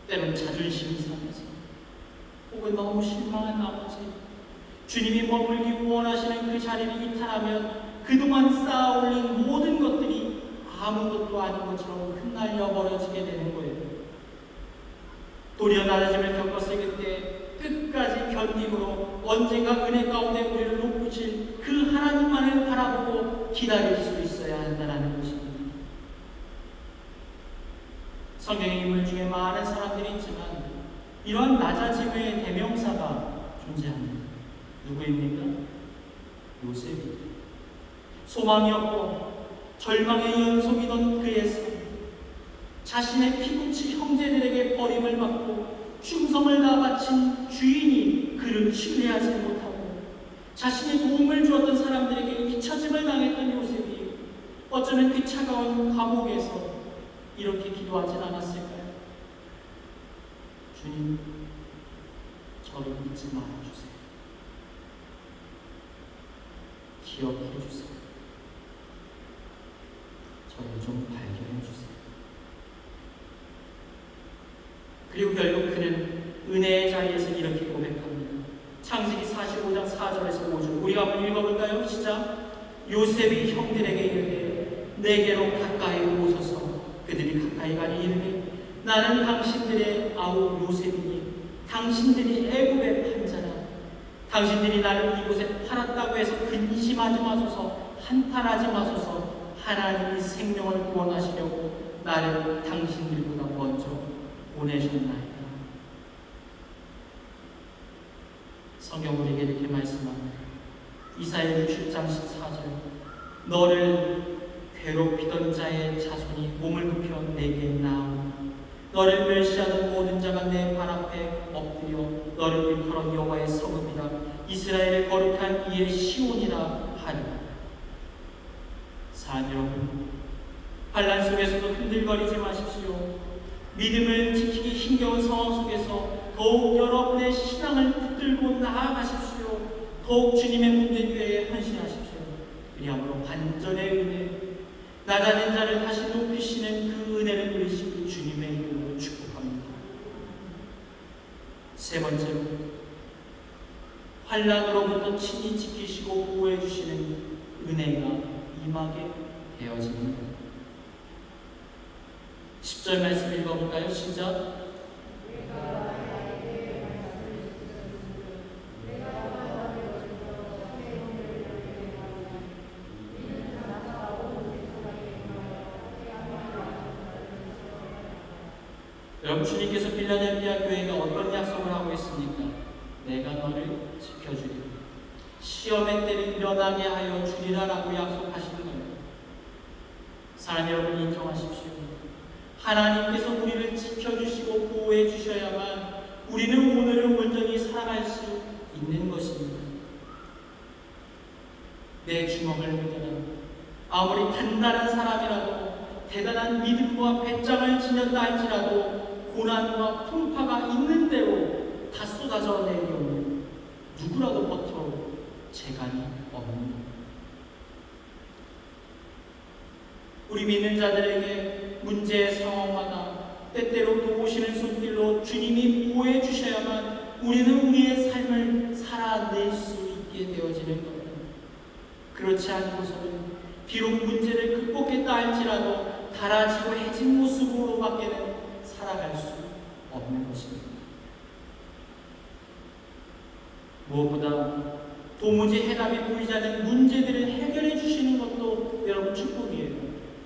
때론 자존심이 상해서 혹은 너무 실망한 나머지 주님이 머물기 원하시는 그 자리를 이탈하면 그동안 쌓아올린 모든 것들이 아무것도 아닌 것처럼 흩날려 버려지게 되는 거예요. 도리어 낮아짐을 겪었을 그때 끝까지 견딤으로 언젠가 은혜 가운데 우리를 높으신 그 하나님만을 바라보고 기다릴 수 있어야 한다는 것입니다. 성경의 인물 중에 많은 사람들이 있지만 이러한 낮아짐의 대명사가 존재합니다. 누구입니까? 요셉이죠. 소망이 없고 절망의 연속이던 그의 삶, 자신의 피부치 형제들에게 버림을 받고 충성을 다 바친 주인이 그를 신뢰하지 못하고 자신이 도움을 주었던 사람들에게 잊혀짐을 당했던 요셉이 어쩌면 그 차가운 감옥에서 이렇게 기도하진 않았을까요? 주님, 저를 잊지 말아주세요. 기억해 주세요. 저를 좀 발견해 주세요. 그리고 결국 그는 은혜의 자리에서 이렇게 고백합니다. 창세기 45장 4절에서 5절 우리가 한번 읽어볼까요? 시작. 요셉이 형들에게 이르되 내게로 가까이 오소서. 그들이 가까이 가니 이르되 나는 당신들의 아우 요셉이니 당신들이 애굽의 판자라. 당신들이 나를 이곳에 팔았다고 해서 근심하지 마소서, 한탄하지 마소서. 하나님이 생명을 구원하시려고 나를 당신들보다 먼저 보내셨나이다. 성경 우리에게 이렇게 말씀합니다. 이사야 60장 14절 너를 괴롭히던 자의 자손이 몸을 굽혀 내게 나오니 너를 멸시하는 모든 자가 내 발 앞에 엎드려 너를 일컬어 여호와의 성읍이라 이스라엘의 거룩한 이의 시온이라 하리라. 사랑 여러분, 환난 속에서도 흔들거리지 마십시오. 믿음을 지키기 힘겨운 상황 속에서 더욱 여러분의 신앙을 붙들고 나아가십시오. 더욱 주님의 문대교회에 헌신하십시오. 그리함으로 반전의 은혜, 낮아진 자를 다시 높이시는 그 은혜를 누리시기 주님의 이름으로 축복합니다. 세 번째로, 환난으로부터 친히 지키시고 보호해 주시는 은혜가 임하게 되어집니다. 10절 말씀 읽어볼까요? 시작. 여러분, 주님께서 필라델피아 교회에게 어떤 약속을 하고 있습니까? 내가 너를 지켜주리라. 시험의 때를 일어나게 하여 주리라라고 약속하시는 거예요. 사랑 여러분, 인정하십시오. 하나님께서 우리를 지켜주시고 보호해 주셔야만 우리는 오늘을 온전히 살아갈 수 있는 것입니다. 내 주먹을 묻어라. 아무리 단단한 사람이라도 대단한 믿음과 배짱을 지녔다 할지라도 고난과 풍파가 있는 대로 다 쏟아져 내려오면 누구라도 버텨 재간이 없는 것. 우리 믿는 자들에게 문제의 상황마다 때때로 도우시는 손길로 주님이 보호해 주셔야만 우리는 우리의 삶을 살아낼 수 있게 되어지는 겁니다. 그렇지 않고서는 비록 문제를 극복했다 할지라도 달아지고 해진 모습으로밖에는 살아갈 수 없는 것입니다. 무엇보다 도무지 해답이 보이지 않는 문제들을 해결해 주시는 것도 여러분 축복이에요.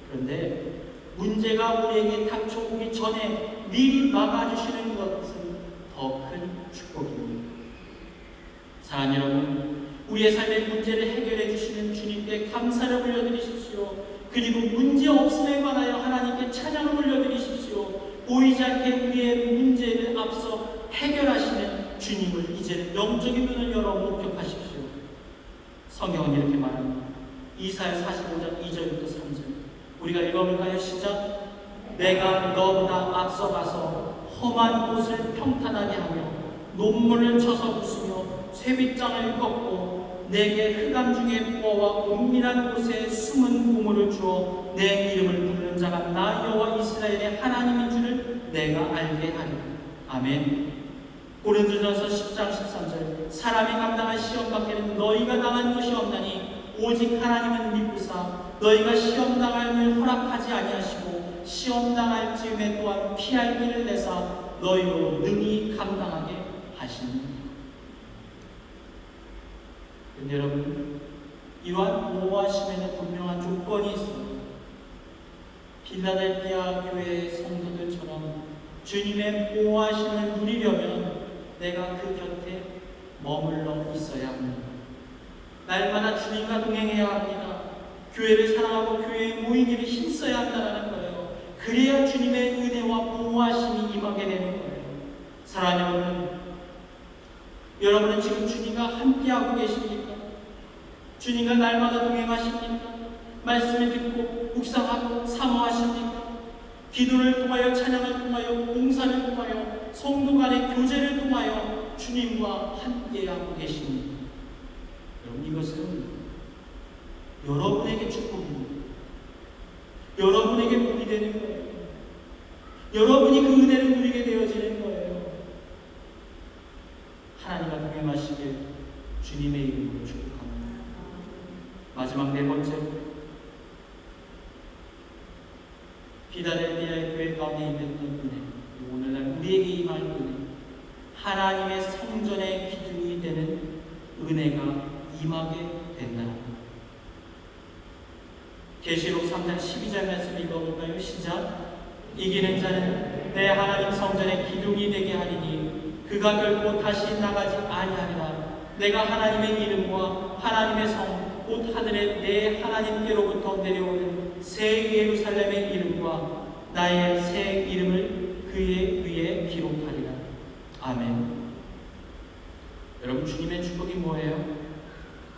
그런데 문제가 우리에게 닥쳐오기 전에 미리 막아주시는 것은 더 더 큰 축복입니다. 사랑하는 여러분, 우리의 삶의 문제를 해결해 주시는 주님께 감사를 올려드리십시오. 그리고 문제 없음에 관하여 하나님께 찬양을 올려드리십시오. 보이지 않게 우리의 문제를 앞서 해결하시는 주님을 이제는 영적인 눈을 열어 목격하십시오. 성경은 이렇게 말합니다. 이사야 45장 2절부터 3절 우리가 읽어볼까요? 시작. 내가 너보다 앞서가서 험한 곳을 평탄하게 하며 논문을 쳐서 부수며 쇠빗장을 꺾고 내게 흑암 중에 뽀와 은밀한 곳에 숨은 보물을 주어 내 이름을 부르는 자가 나 여호와 이스라엘의 하나님인 줄을 내가 알게 하리라. 아멘. 고린도전서 10장 13절 사람이 감당할 시험 밖에는 너희가 당한 것이 없나니 오직 하나님은 믿으사 너희가 시험 당할 일 허락하지 아니하시고 시험 당할 즈음에 또한 피할 길을 내사 너희로 능히 감당하게 하시니. 근데 여러분, 이러한 보호하심에는 분명한 조건이 있습니다. 빌라델피아 교회의 성도들처럼 주님의 보호하심을 누리려면 내가 그 곁에 머물러 있어야 합니다. 날마다 주님과 동행해야 합니다. 교회를 사랑하고 교회에 모이기를 힘써야 한다는 거예요. 그래야 주님의 은혜와 보호하심이 임하게 되는 거예요. 사랑하는 여러분, 여러분은 지금 주님과 함께하고 계십니까? 주님과 날마다 동행하십니까? 말씀을 듣고 묵상하고 사모하십니까? 기도를 통하여 찬양을 통하여 봉사를 통하여 성도 간의 교제를 통하여 주님과 함께하고 계십니까? 여러분, 이것은 여러분에게 축복입니다. 여러분에게 복이 되는 거예요. 여러분이 그 은혜를 누리게 되어지는 거예요. 하나님과 동행하시길 주님의 이름으로 축복합니다. 마지막 네 번째, 빌라델피아의 교회 가운데 임했던 은혜, 오늘날 우리에게 임할 은혜, 하나님의 성전의 기둥이 되는 은혜가 임하게 된다. 계시록 3장 12절 말씀 읽어볼까요? 시작. 이기는 자는 내 하나님 성전의 기둥이 되게 하리니 그가 결코 다시 나가지 아니하리라. 내가 하나님의 이름과 하나님의 성 곧 하늘에 내 하나님께로부터 내려오는 새 예루살렘의 이름과 나의 새 이름을 그의 위에 기록하리라. 아멘. 여러분, 주님의 축복이 뭐예요?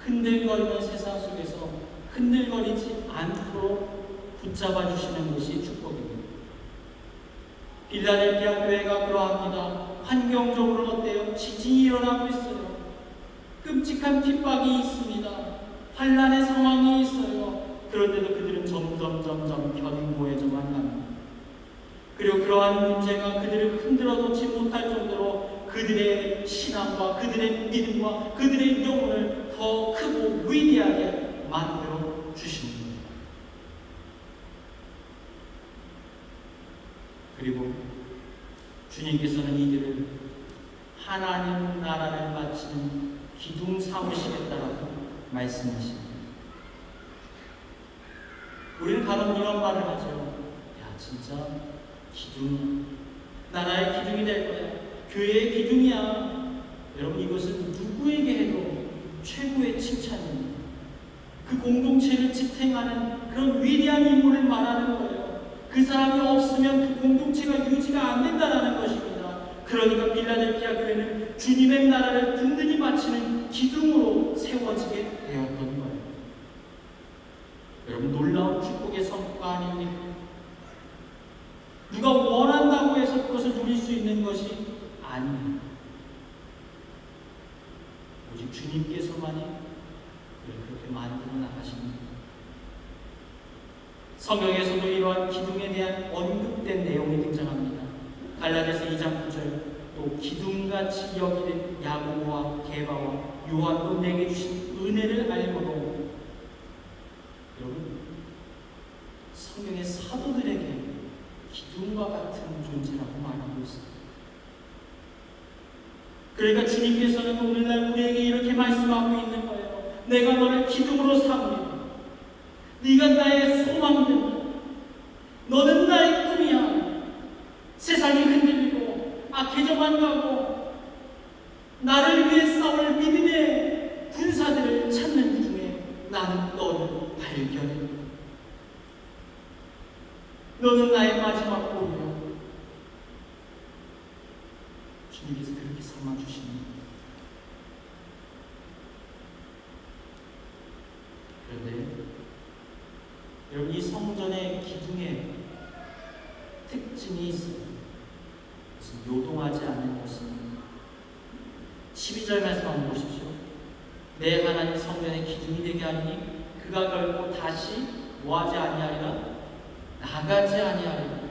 흔들거리는 세상 속에서 흔들거리지 않도록 붙잡아 주시는 것이 축복입니다. 빌라델피아 교회가 그러합니다. 환경적으로 어때요? 지진이 일어나고 있어요. 끔찍한 핍박이 있습니다. 환란의 상황이 있어요. 그런데도 그들은 점점 견고해져만 갑니다. 그리고 그러한 문제가 그들을 흔들어 놓지 못할 정도로 그들의 신앙과 그들의 믿음과 그들의 영혼을 더 크고 위대하게 만들어 주십니다. 그리고 주님께서는 이들을 하나님 나라를 바치는 기둥 삼으시겠다라고 말씀하십니다. 우리는 가끔 이런 말을 하죠. 야, 진짜 기둥, 나라의 기둥이 될 거야. 교회의 기둥이야. 여러분, 이것은 누구에게 해도 최고의 칭찬입니다. 그 공동체를 지탱하는 그런 위대한 인물을 말하는 거예요. 그 사람이 없으면 그 공동체가 유지가 안 된다는 것입니다. 그러니까 빌라델피아 교회는 주님의 나라를 든든히 바치는 기둥으로 세워지게 되었던 거예요. 여러분, 놀라운 축복의 성과 아닙니까? 누가 원한다고 해서 그것을 누릴 수 있는 것이 아니에요. 오직 주님께서만이 그렇게 만들어 나가십니다. 성경에서도 이러한 기둥에 대한 언급된 내용이 등장합니다. 갈라디아서 2장 9절 또 기둥같이 여기는 야고보와 게바와 요한도 내게 주신 은혜를 알고도. 여러분, 성경의 사도들에게 기둥과 같은 존재라고 말하고 있습니다. 그러니까 주님께서는 오늘날 우리에게 이렇게 말씀하고 있는 거예요. 내가 너를 기둥으로 삼으며 네가 나의 소망이다. 너는 나의 꿈이야. 세상이 흔들리고 악해져만 가고 나를 위해 싸울 믿음의 군사들을 찾는 중에 나는 너를 발견했다. 너는 나의 마지막 보루야. 주님께서 그렇게 삼아주시니, 그런데 여러분, 이 성전의 기둥에 특징이 있어요. 무슨 요동하지 않는 것입니다. 12절 말씀 한번 보십시오. 내 하나님 성전의 기둥이 되게 하니 그가 결코 다시 뭐하지 아니하리라, 나가지 아니하리라.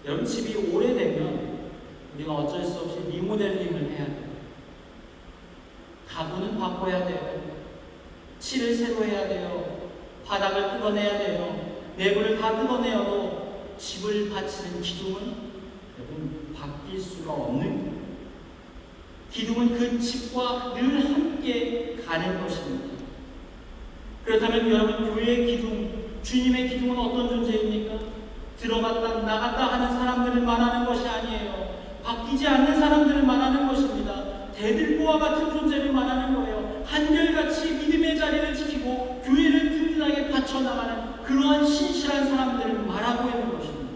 여러분, 집이 오래되면 우리가 어쩔 수 없이 리모델링을 해야 돼요. 가구는 바꿔야 돼요. 칠을 새로 해야 돼요. 바닥을 뜯어내야 돼요. 내부를 다 뜯어내어도 집을 바치는 기둥은 여러분 바뀔 수가 없는 거예요. 기둥은 그 집과 늘 함께 가는 것입니다. 그렇다면 여러분, 교회의 기둥, 주님의 기둥은 어떤 존재입니까? 들어갔다 나갔다 하는 사람들을 말하는 것이 아니에요. 바뀌지 않는 사람들을 말하는 것입니다. 대들보와 같은 존재를 말하는 거예요. 한결같이 믿음의 자리를 지키고 교회를 든든하게 받쳐나가는 그러한 신실한 사람들을 말하고 있는 것입니다.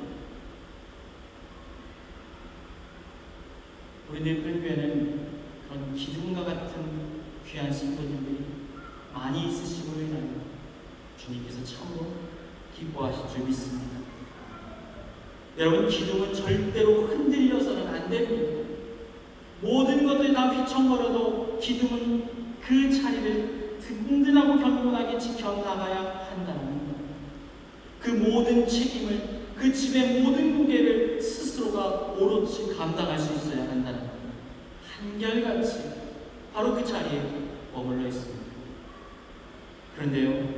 우리 늙은교회는 그런 기둥과 같은 귀한 성도님들이 많이 있으시고 있나요? 주님께서 참으로 기뻐하실 줄 믿습니다. 여러분, 기둥은 절대로 흔들려서는 안 됩니다. 모든 것들이 다 휘청거려도 기둥은 그 자리를 든든하고 견고하게 지켜나가야 한다는 것. 그 모든 책임을, 그 집의 모든 무게를 스스로가 오롯이 감당할 수 있어야 한다는 것. 한결같이 바로 그 자리에 머물러 있습니다. 그런데요,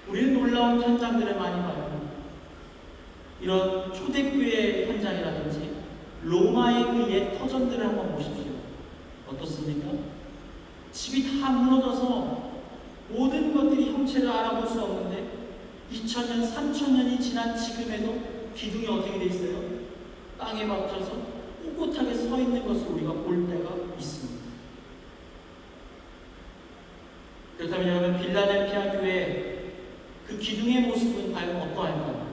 우리는 놀라운 현장들을 많이 봐요. 이런 초대교회 현장이라든지 로마의 그 옛 터전들을 한번 보십시오. 어떻습니까? 집이 다 무너져서 모든 것들이 형체를 알아볼 수 없는데 2000년, 3000년이 지난 지금에도 기둥이 어떻게 돼 있어요? 땅에 박혀서 꼿꼿하게 서 있는 것을 우리가 볼 때가 있습니다. 그렇다면 여러분, 빌라델피아 교회 그 기둥의 모습은 과연 어떠할까요?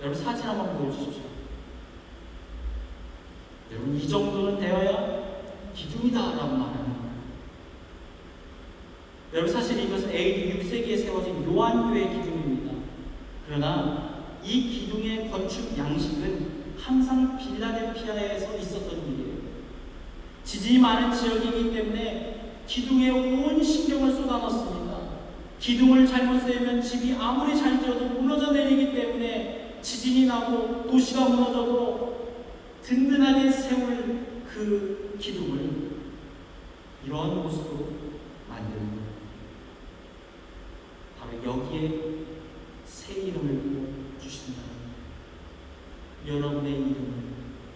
여러분, 사진 한번 보여주십시오. 여러분, 이 정도는 되어야 기둥이다 라고 말하는 거예요. 여러분, 사실 이것은 AD 6세기에 세워진 요한교회의 기둥입니다. 그러나 이 기둥의 건축 양식은 항상 빌라델피아에서 있었던 일이에요. 지진이 많은 지역이기 때문에 기둥에 온 신경을 쏟아넣습니다. 기둥을 잘못 세우면 집이 아무리 잘 지어도 무너져 내리기 때문에 지진이 나고 도시가 무너져도 든든하게 세울 그 기둥을 이런 모습으로 만드는 거예요. 바로 여기에 새 이름을 주신다는 거예요. 여러분의 이름을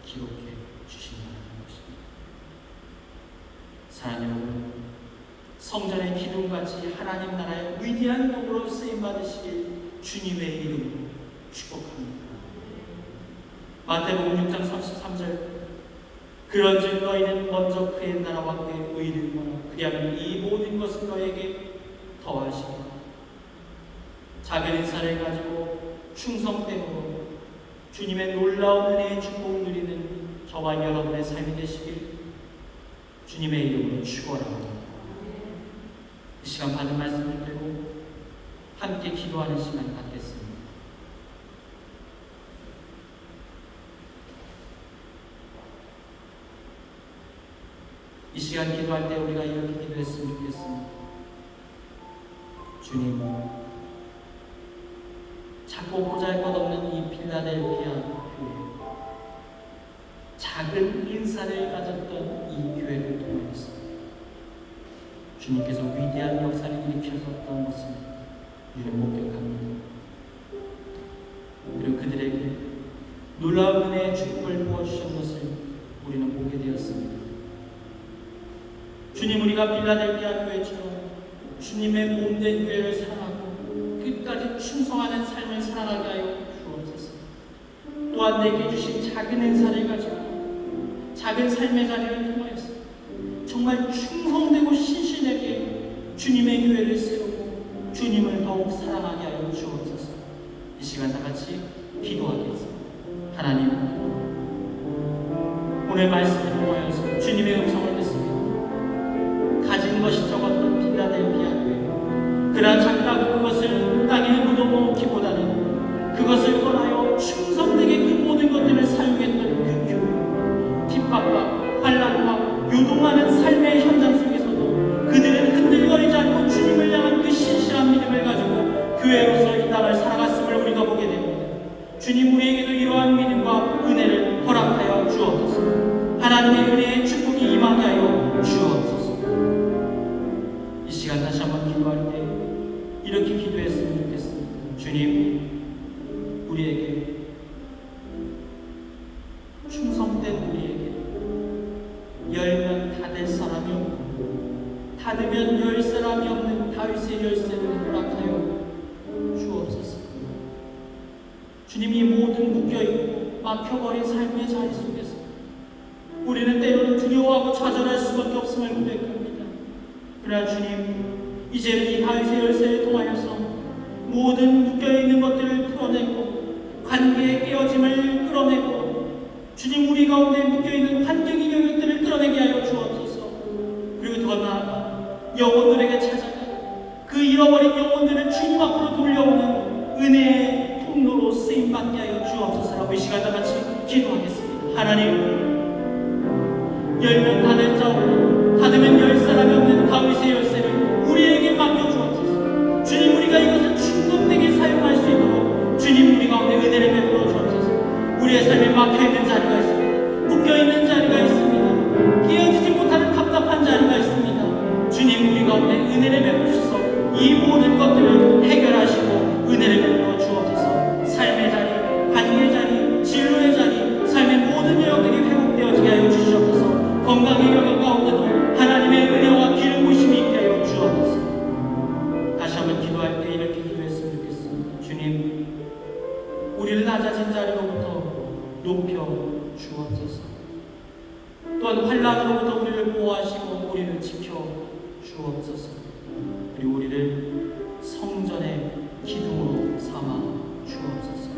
기록해 주신다는 것입니다. 사랑하는 여러분, 성전의 기둥같이 하나님 나라의 위대한 도구로 쓰임받으시길 주님의 이름으로 축복합니다. 마태복음 6장 33절, 그런즉 너희는 먼저 그의 나라와 그의 의를 구하라. 그리하면 이 모든 것을 너에게 더하시리라. 작은 인사를 가지고 충성됨으로 주님의 놀라운 은혜의 축복을 누리는 저와 여러분의 삶이 되시길 주님의 이름으로 축원합니다. 이 시간 받은 말씀을 들고 함께 기도하는 시간 갖겠습니다. 이 시간 기도할 때 우리가 이렇게 기도했으면 좋겠습니다. 주님, 작고 보잘것없는 이 필라델피아 교회, 작은 인사를 가졌던 이 교회를 통해서 주님께서 위대한 역사를 일으키셨던 것을 우리는 목격합니다. 그리고 그들에게 놀라운 은혜의 축복을 부어주신 것을 우리는 보게 되었습니다. 주님, 우리가 빌라델피아 교회처럼 주님의 몸된 교회를 사랑하고 끝까지 충성하는 삶을 살아가게 하여 주옵소서. 또한 내게 주신 작은 은사를 가지고 작은 삶의 자리를 통하여서 정말 충성되고 신실하게 주님의 교회를 세우고 주님을 더욱 사랑하게 하여 주옵소서. 이 시간 다 같이 기도하겠습니다. 하나님, 오늘 말씀을 통하여서 주님의 음성을 듣습니다. 가진 것이 적었던 필라델피아 교회, 그러나 작다고 그것을 땅에 묻어놓기보다는 그것을 떠나여 충성되게 그 모든 것들을 사용했던 그 교회, 핍박과 환난과 요동하는 삶의 현장 속에서도 그들은 흔들거리지 않고 주님을 향한 그 신실한 믿음을 가지고 교회로서 이 땅을 살아갔음을 우리가 보게 됩니다. 주님, 우리에게도 이러한 믿음과 은혜를 허락하여 주옵소서. 하나님의 은혜의 축복이 임하게 하여 주옵소서. 이 시간 다시 한번 기도할 때 이렇게 기도했으면 좋겠습니다. 주님, 우리에게 충성된 우리에게 열면 닫을 사람이 없고 닫으면 열 사람이 없는 다윗의 열쇠를 허락하여 주옵소서. 주님, 이 모든 묶여있고 막혀버린 삶의 자리 속에서 우리는 때로는 두려워하고 좌절할 수밖에 없음을 고백합니다. 그러나 주님, 이제는 이 다윗의 열쇠를 통하여서 모든 묶여있는 것들을 풀어내고 관계의 깨어짐을 끌어내고 주님, 우리 가운데 묶여있는 환경의 영역들을 끌어내게 하여 주옵소서. 그리고 더 나아가 영혼들에게 찾아가 그 잃어버린 영혼들을 주님 앞으로 돌려오는 은혜의 통로로 쓰임받게 하여 주옵소서라고 이 시간 다 같이 기도하겠습니다. 하나님, 열면 닫을 자 없고 닫으면 열 사람이 없는 다윗의 열쇠를 우리에게 맡겨주옵소서. 주님, 우리가 이것을 충동되게 사용할 수 있도록 주님, 우리 가운데 은혜를 베풀어 주옵소서. 우리의 삶에 막혀있는 자리가 있습니다. 묶여있는 자리가 있습니다. 깨어지지 못하는 답답한 자리가 있습니다. 주님, 우리 가운데 은혜를 베푸셔서 이 모든 것들을 해결하시고 은혜를 베풀어 주옵소서. 삶의 자리, 관계의 자리, 진로의 자리, 삶의 모든 영역들이 회복되어지게 하여 주시옵소서. 건강의 영역 가운데도 하나님의 은혜와 기름 부으심이 있게 하여 주옵소서. 다시 한번 기도할 때 이렇게 기도했으면 좋겠습니다. 주님, 우리를 낮아진 자리로부터 높여 주옵소서. 또한 환난으로부터 우리를 보호하시고 우리를 지켜 주옵소서. 그리고 우리를 성전의 기둥으로 삼아 주옵소서.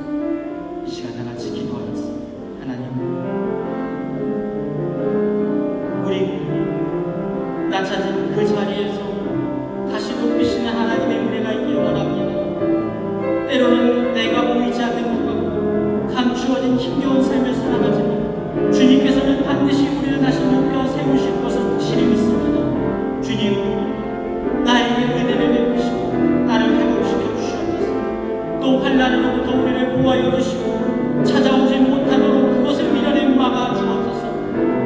이 시간 다 같이 기도하겠습니다. 하나님, 우리 낮아진 그 자리에서 다시 높이시는 하나님의 은혜가 있기를 원합니다. 때로는 내가 보이지 않는 것 같고 감추어진 힘겨운 삶을 살아가지만 주님께서는 반드시 우리를 다시 높여 세우실 것을 확실히 믿습니다. 주님, 나에게 은혜를 베푸시고 나를 회복시켜 주시옵소서. 또 환난으로부터 우리를 보호하여 주시고 찾아오지 못하도록 그것을 미련에 막아 주옵소서.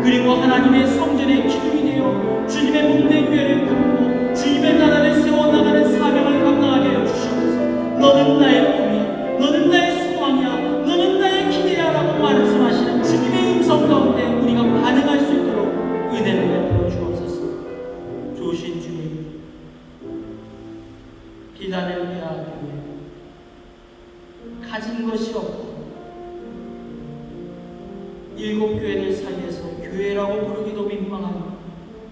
그리고 하나님의 성전의 기둥이 되어 주님의 몸된 교회를 품고 주님의 나라를 세워나가는 사명을 감당하게 하여 주시옵소서. 너는 나의 꿈이야, 너는 나의 소망이야, 너는 나의 기대야 라고 말씀하시는 주님의 음성 가운데 우리가 반응할 수 있도록 은혜를 베풀어 주옵소서. 좋으신 주님, 필라델피아 교회 가진 것이 없고 일곱 교회들 사이에서 교회라고 부르기도 민망한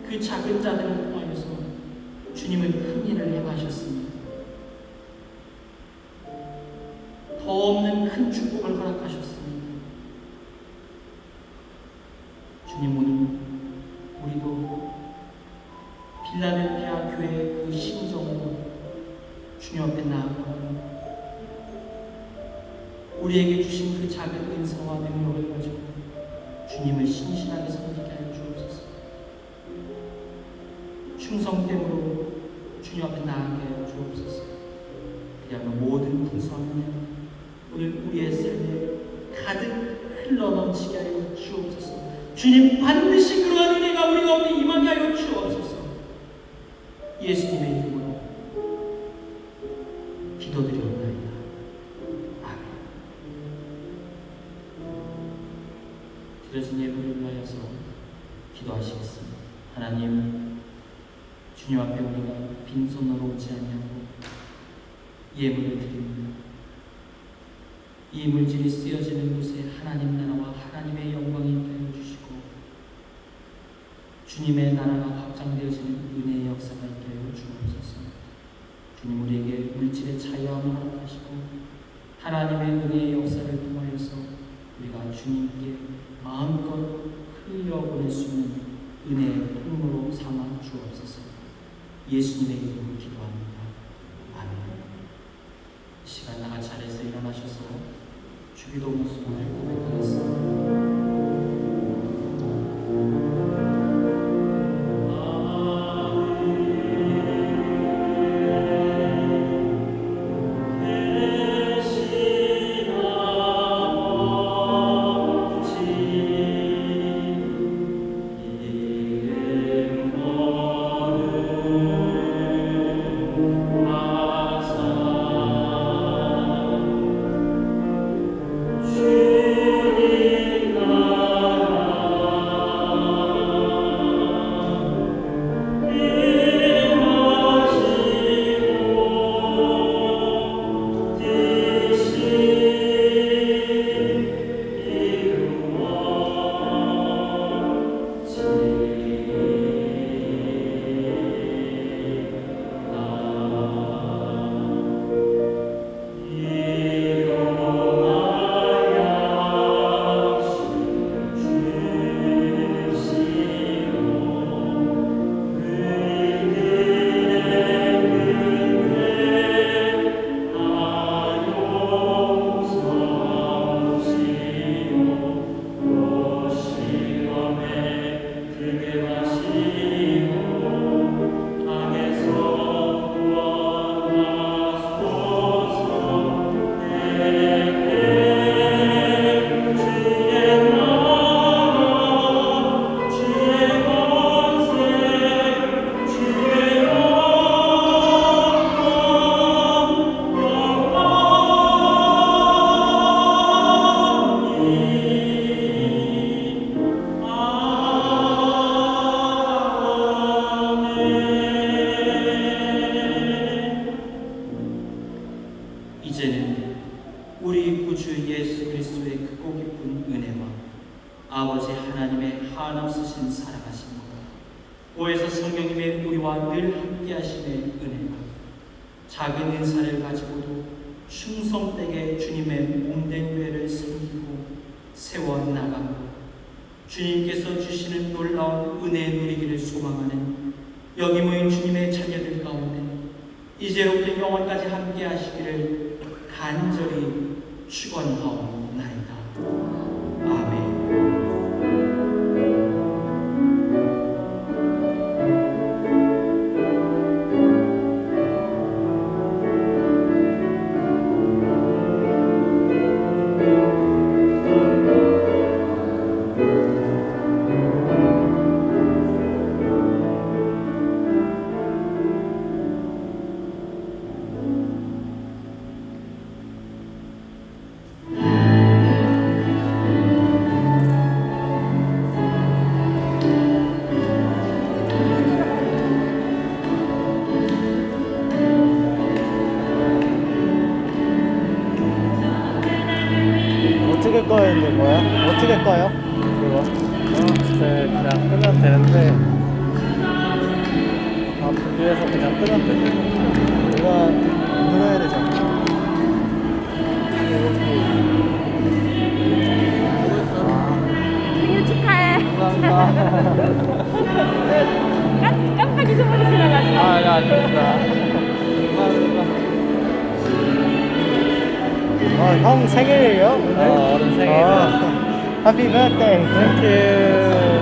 그 작은 자들을 통하여서 주님은 큰 일을 행하셨습니다. 더 없는 큰 축복을 허락하셨습니다. 주님, 오늘 우리도 필라델피아 교회의 그 심정으로 주님 앞에 나아가며 우리에게 주신 그 작은 은사와 능력을 가지고 주님을 신실하게 섬기게 하여 주옵소서. 충성됨으로 주님 앞에 나아가게 하여 주옵소서. 그야말로 모든 풍성함을 오늘 우리의 삶에 가득 흘러넘치게 하여 주옵소서. 주님, 반드시 그러한 은혜가 우리 가운데 임하게 하여 주옵소서. 예수님의 이름으로 기도드리옵나이다. 아멘. 드려진 예물을 위하여서 기도하시겠습니다. 하나님, 주님 앞에 우리가 빈손으로 오지 아니하고 예물을 드립니다. 이 물질이 쓰여지는 곳에 하나님 나라와 하나님의 영광이 있게 하여 주시고 주님의 나라가 확장되어지는 은혜의 역사가 있게 하여 주옵소서. 주님 우리에게 물질의 자유함을 허락하시고 하나님의 은혜의 역사를 통하여서 우리가 주님께 마음껏 흘려보낼 수 있는 은혜의 통로로 삼아 주옵소서. 예수님의 이름으로 기도합니다. 아멘. 이 시간 나가 자리에서 일어나셔서 주기도문 수문을 고백하겠습니다. 이제는 우리 구주 예수 그리스도의 크고 깊은 은혜와 아버지 하나님의 한없으신 사랑하심과 오해서 성령님의 우리와 늘 함께 하심의 은혜가 작은 인사를 가지고도 충성되게 주님의 몸된 교회를 섬기고 세워나가고 주님께서 주시는 놀라운 은혜 누리기를 소망하는 여기 모인 주님의 자녀들 가운데 이제로부터 영원까지 함께 하시기를 간절히 축원하옵나이다. 아멘. 어떻게 꺼야 되는 거야? 어떻게 꺼요? 그거? 글쎄 그냥 끄면 되는데 뒤에서 그냥 끄면 돼. 이거 눌러야 되잖아. 생일 축하해. 감사합니다. 깜빡 잊어버리고 지나갔어. 아닙니다. 감사합니다. 형 생일이에요? 오늘? 어른 생일이야. Happy birthday. Thank you.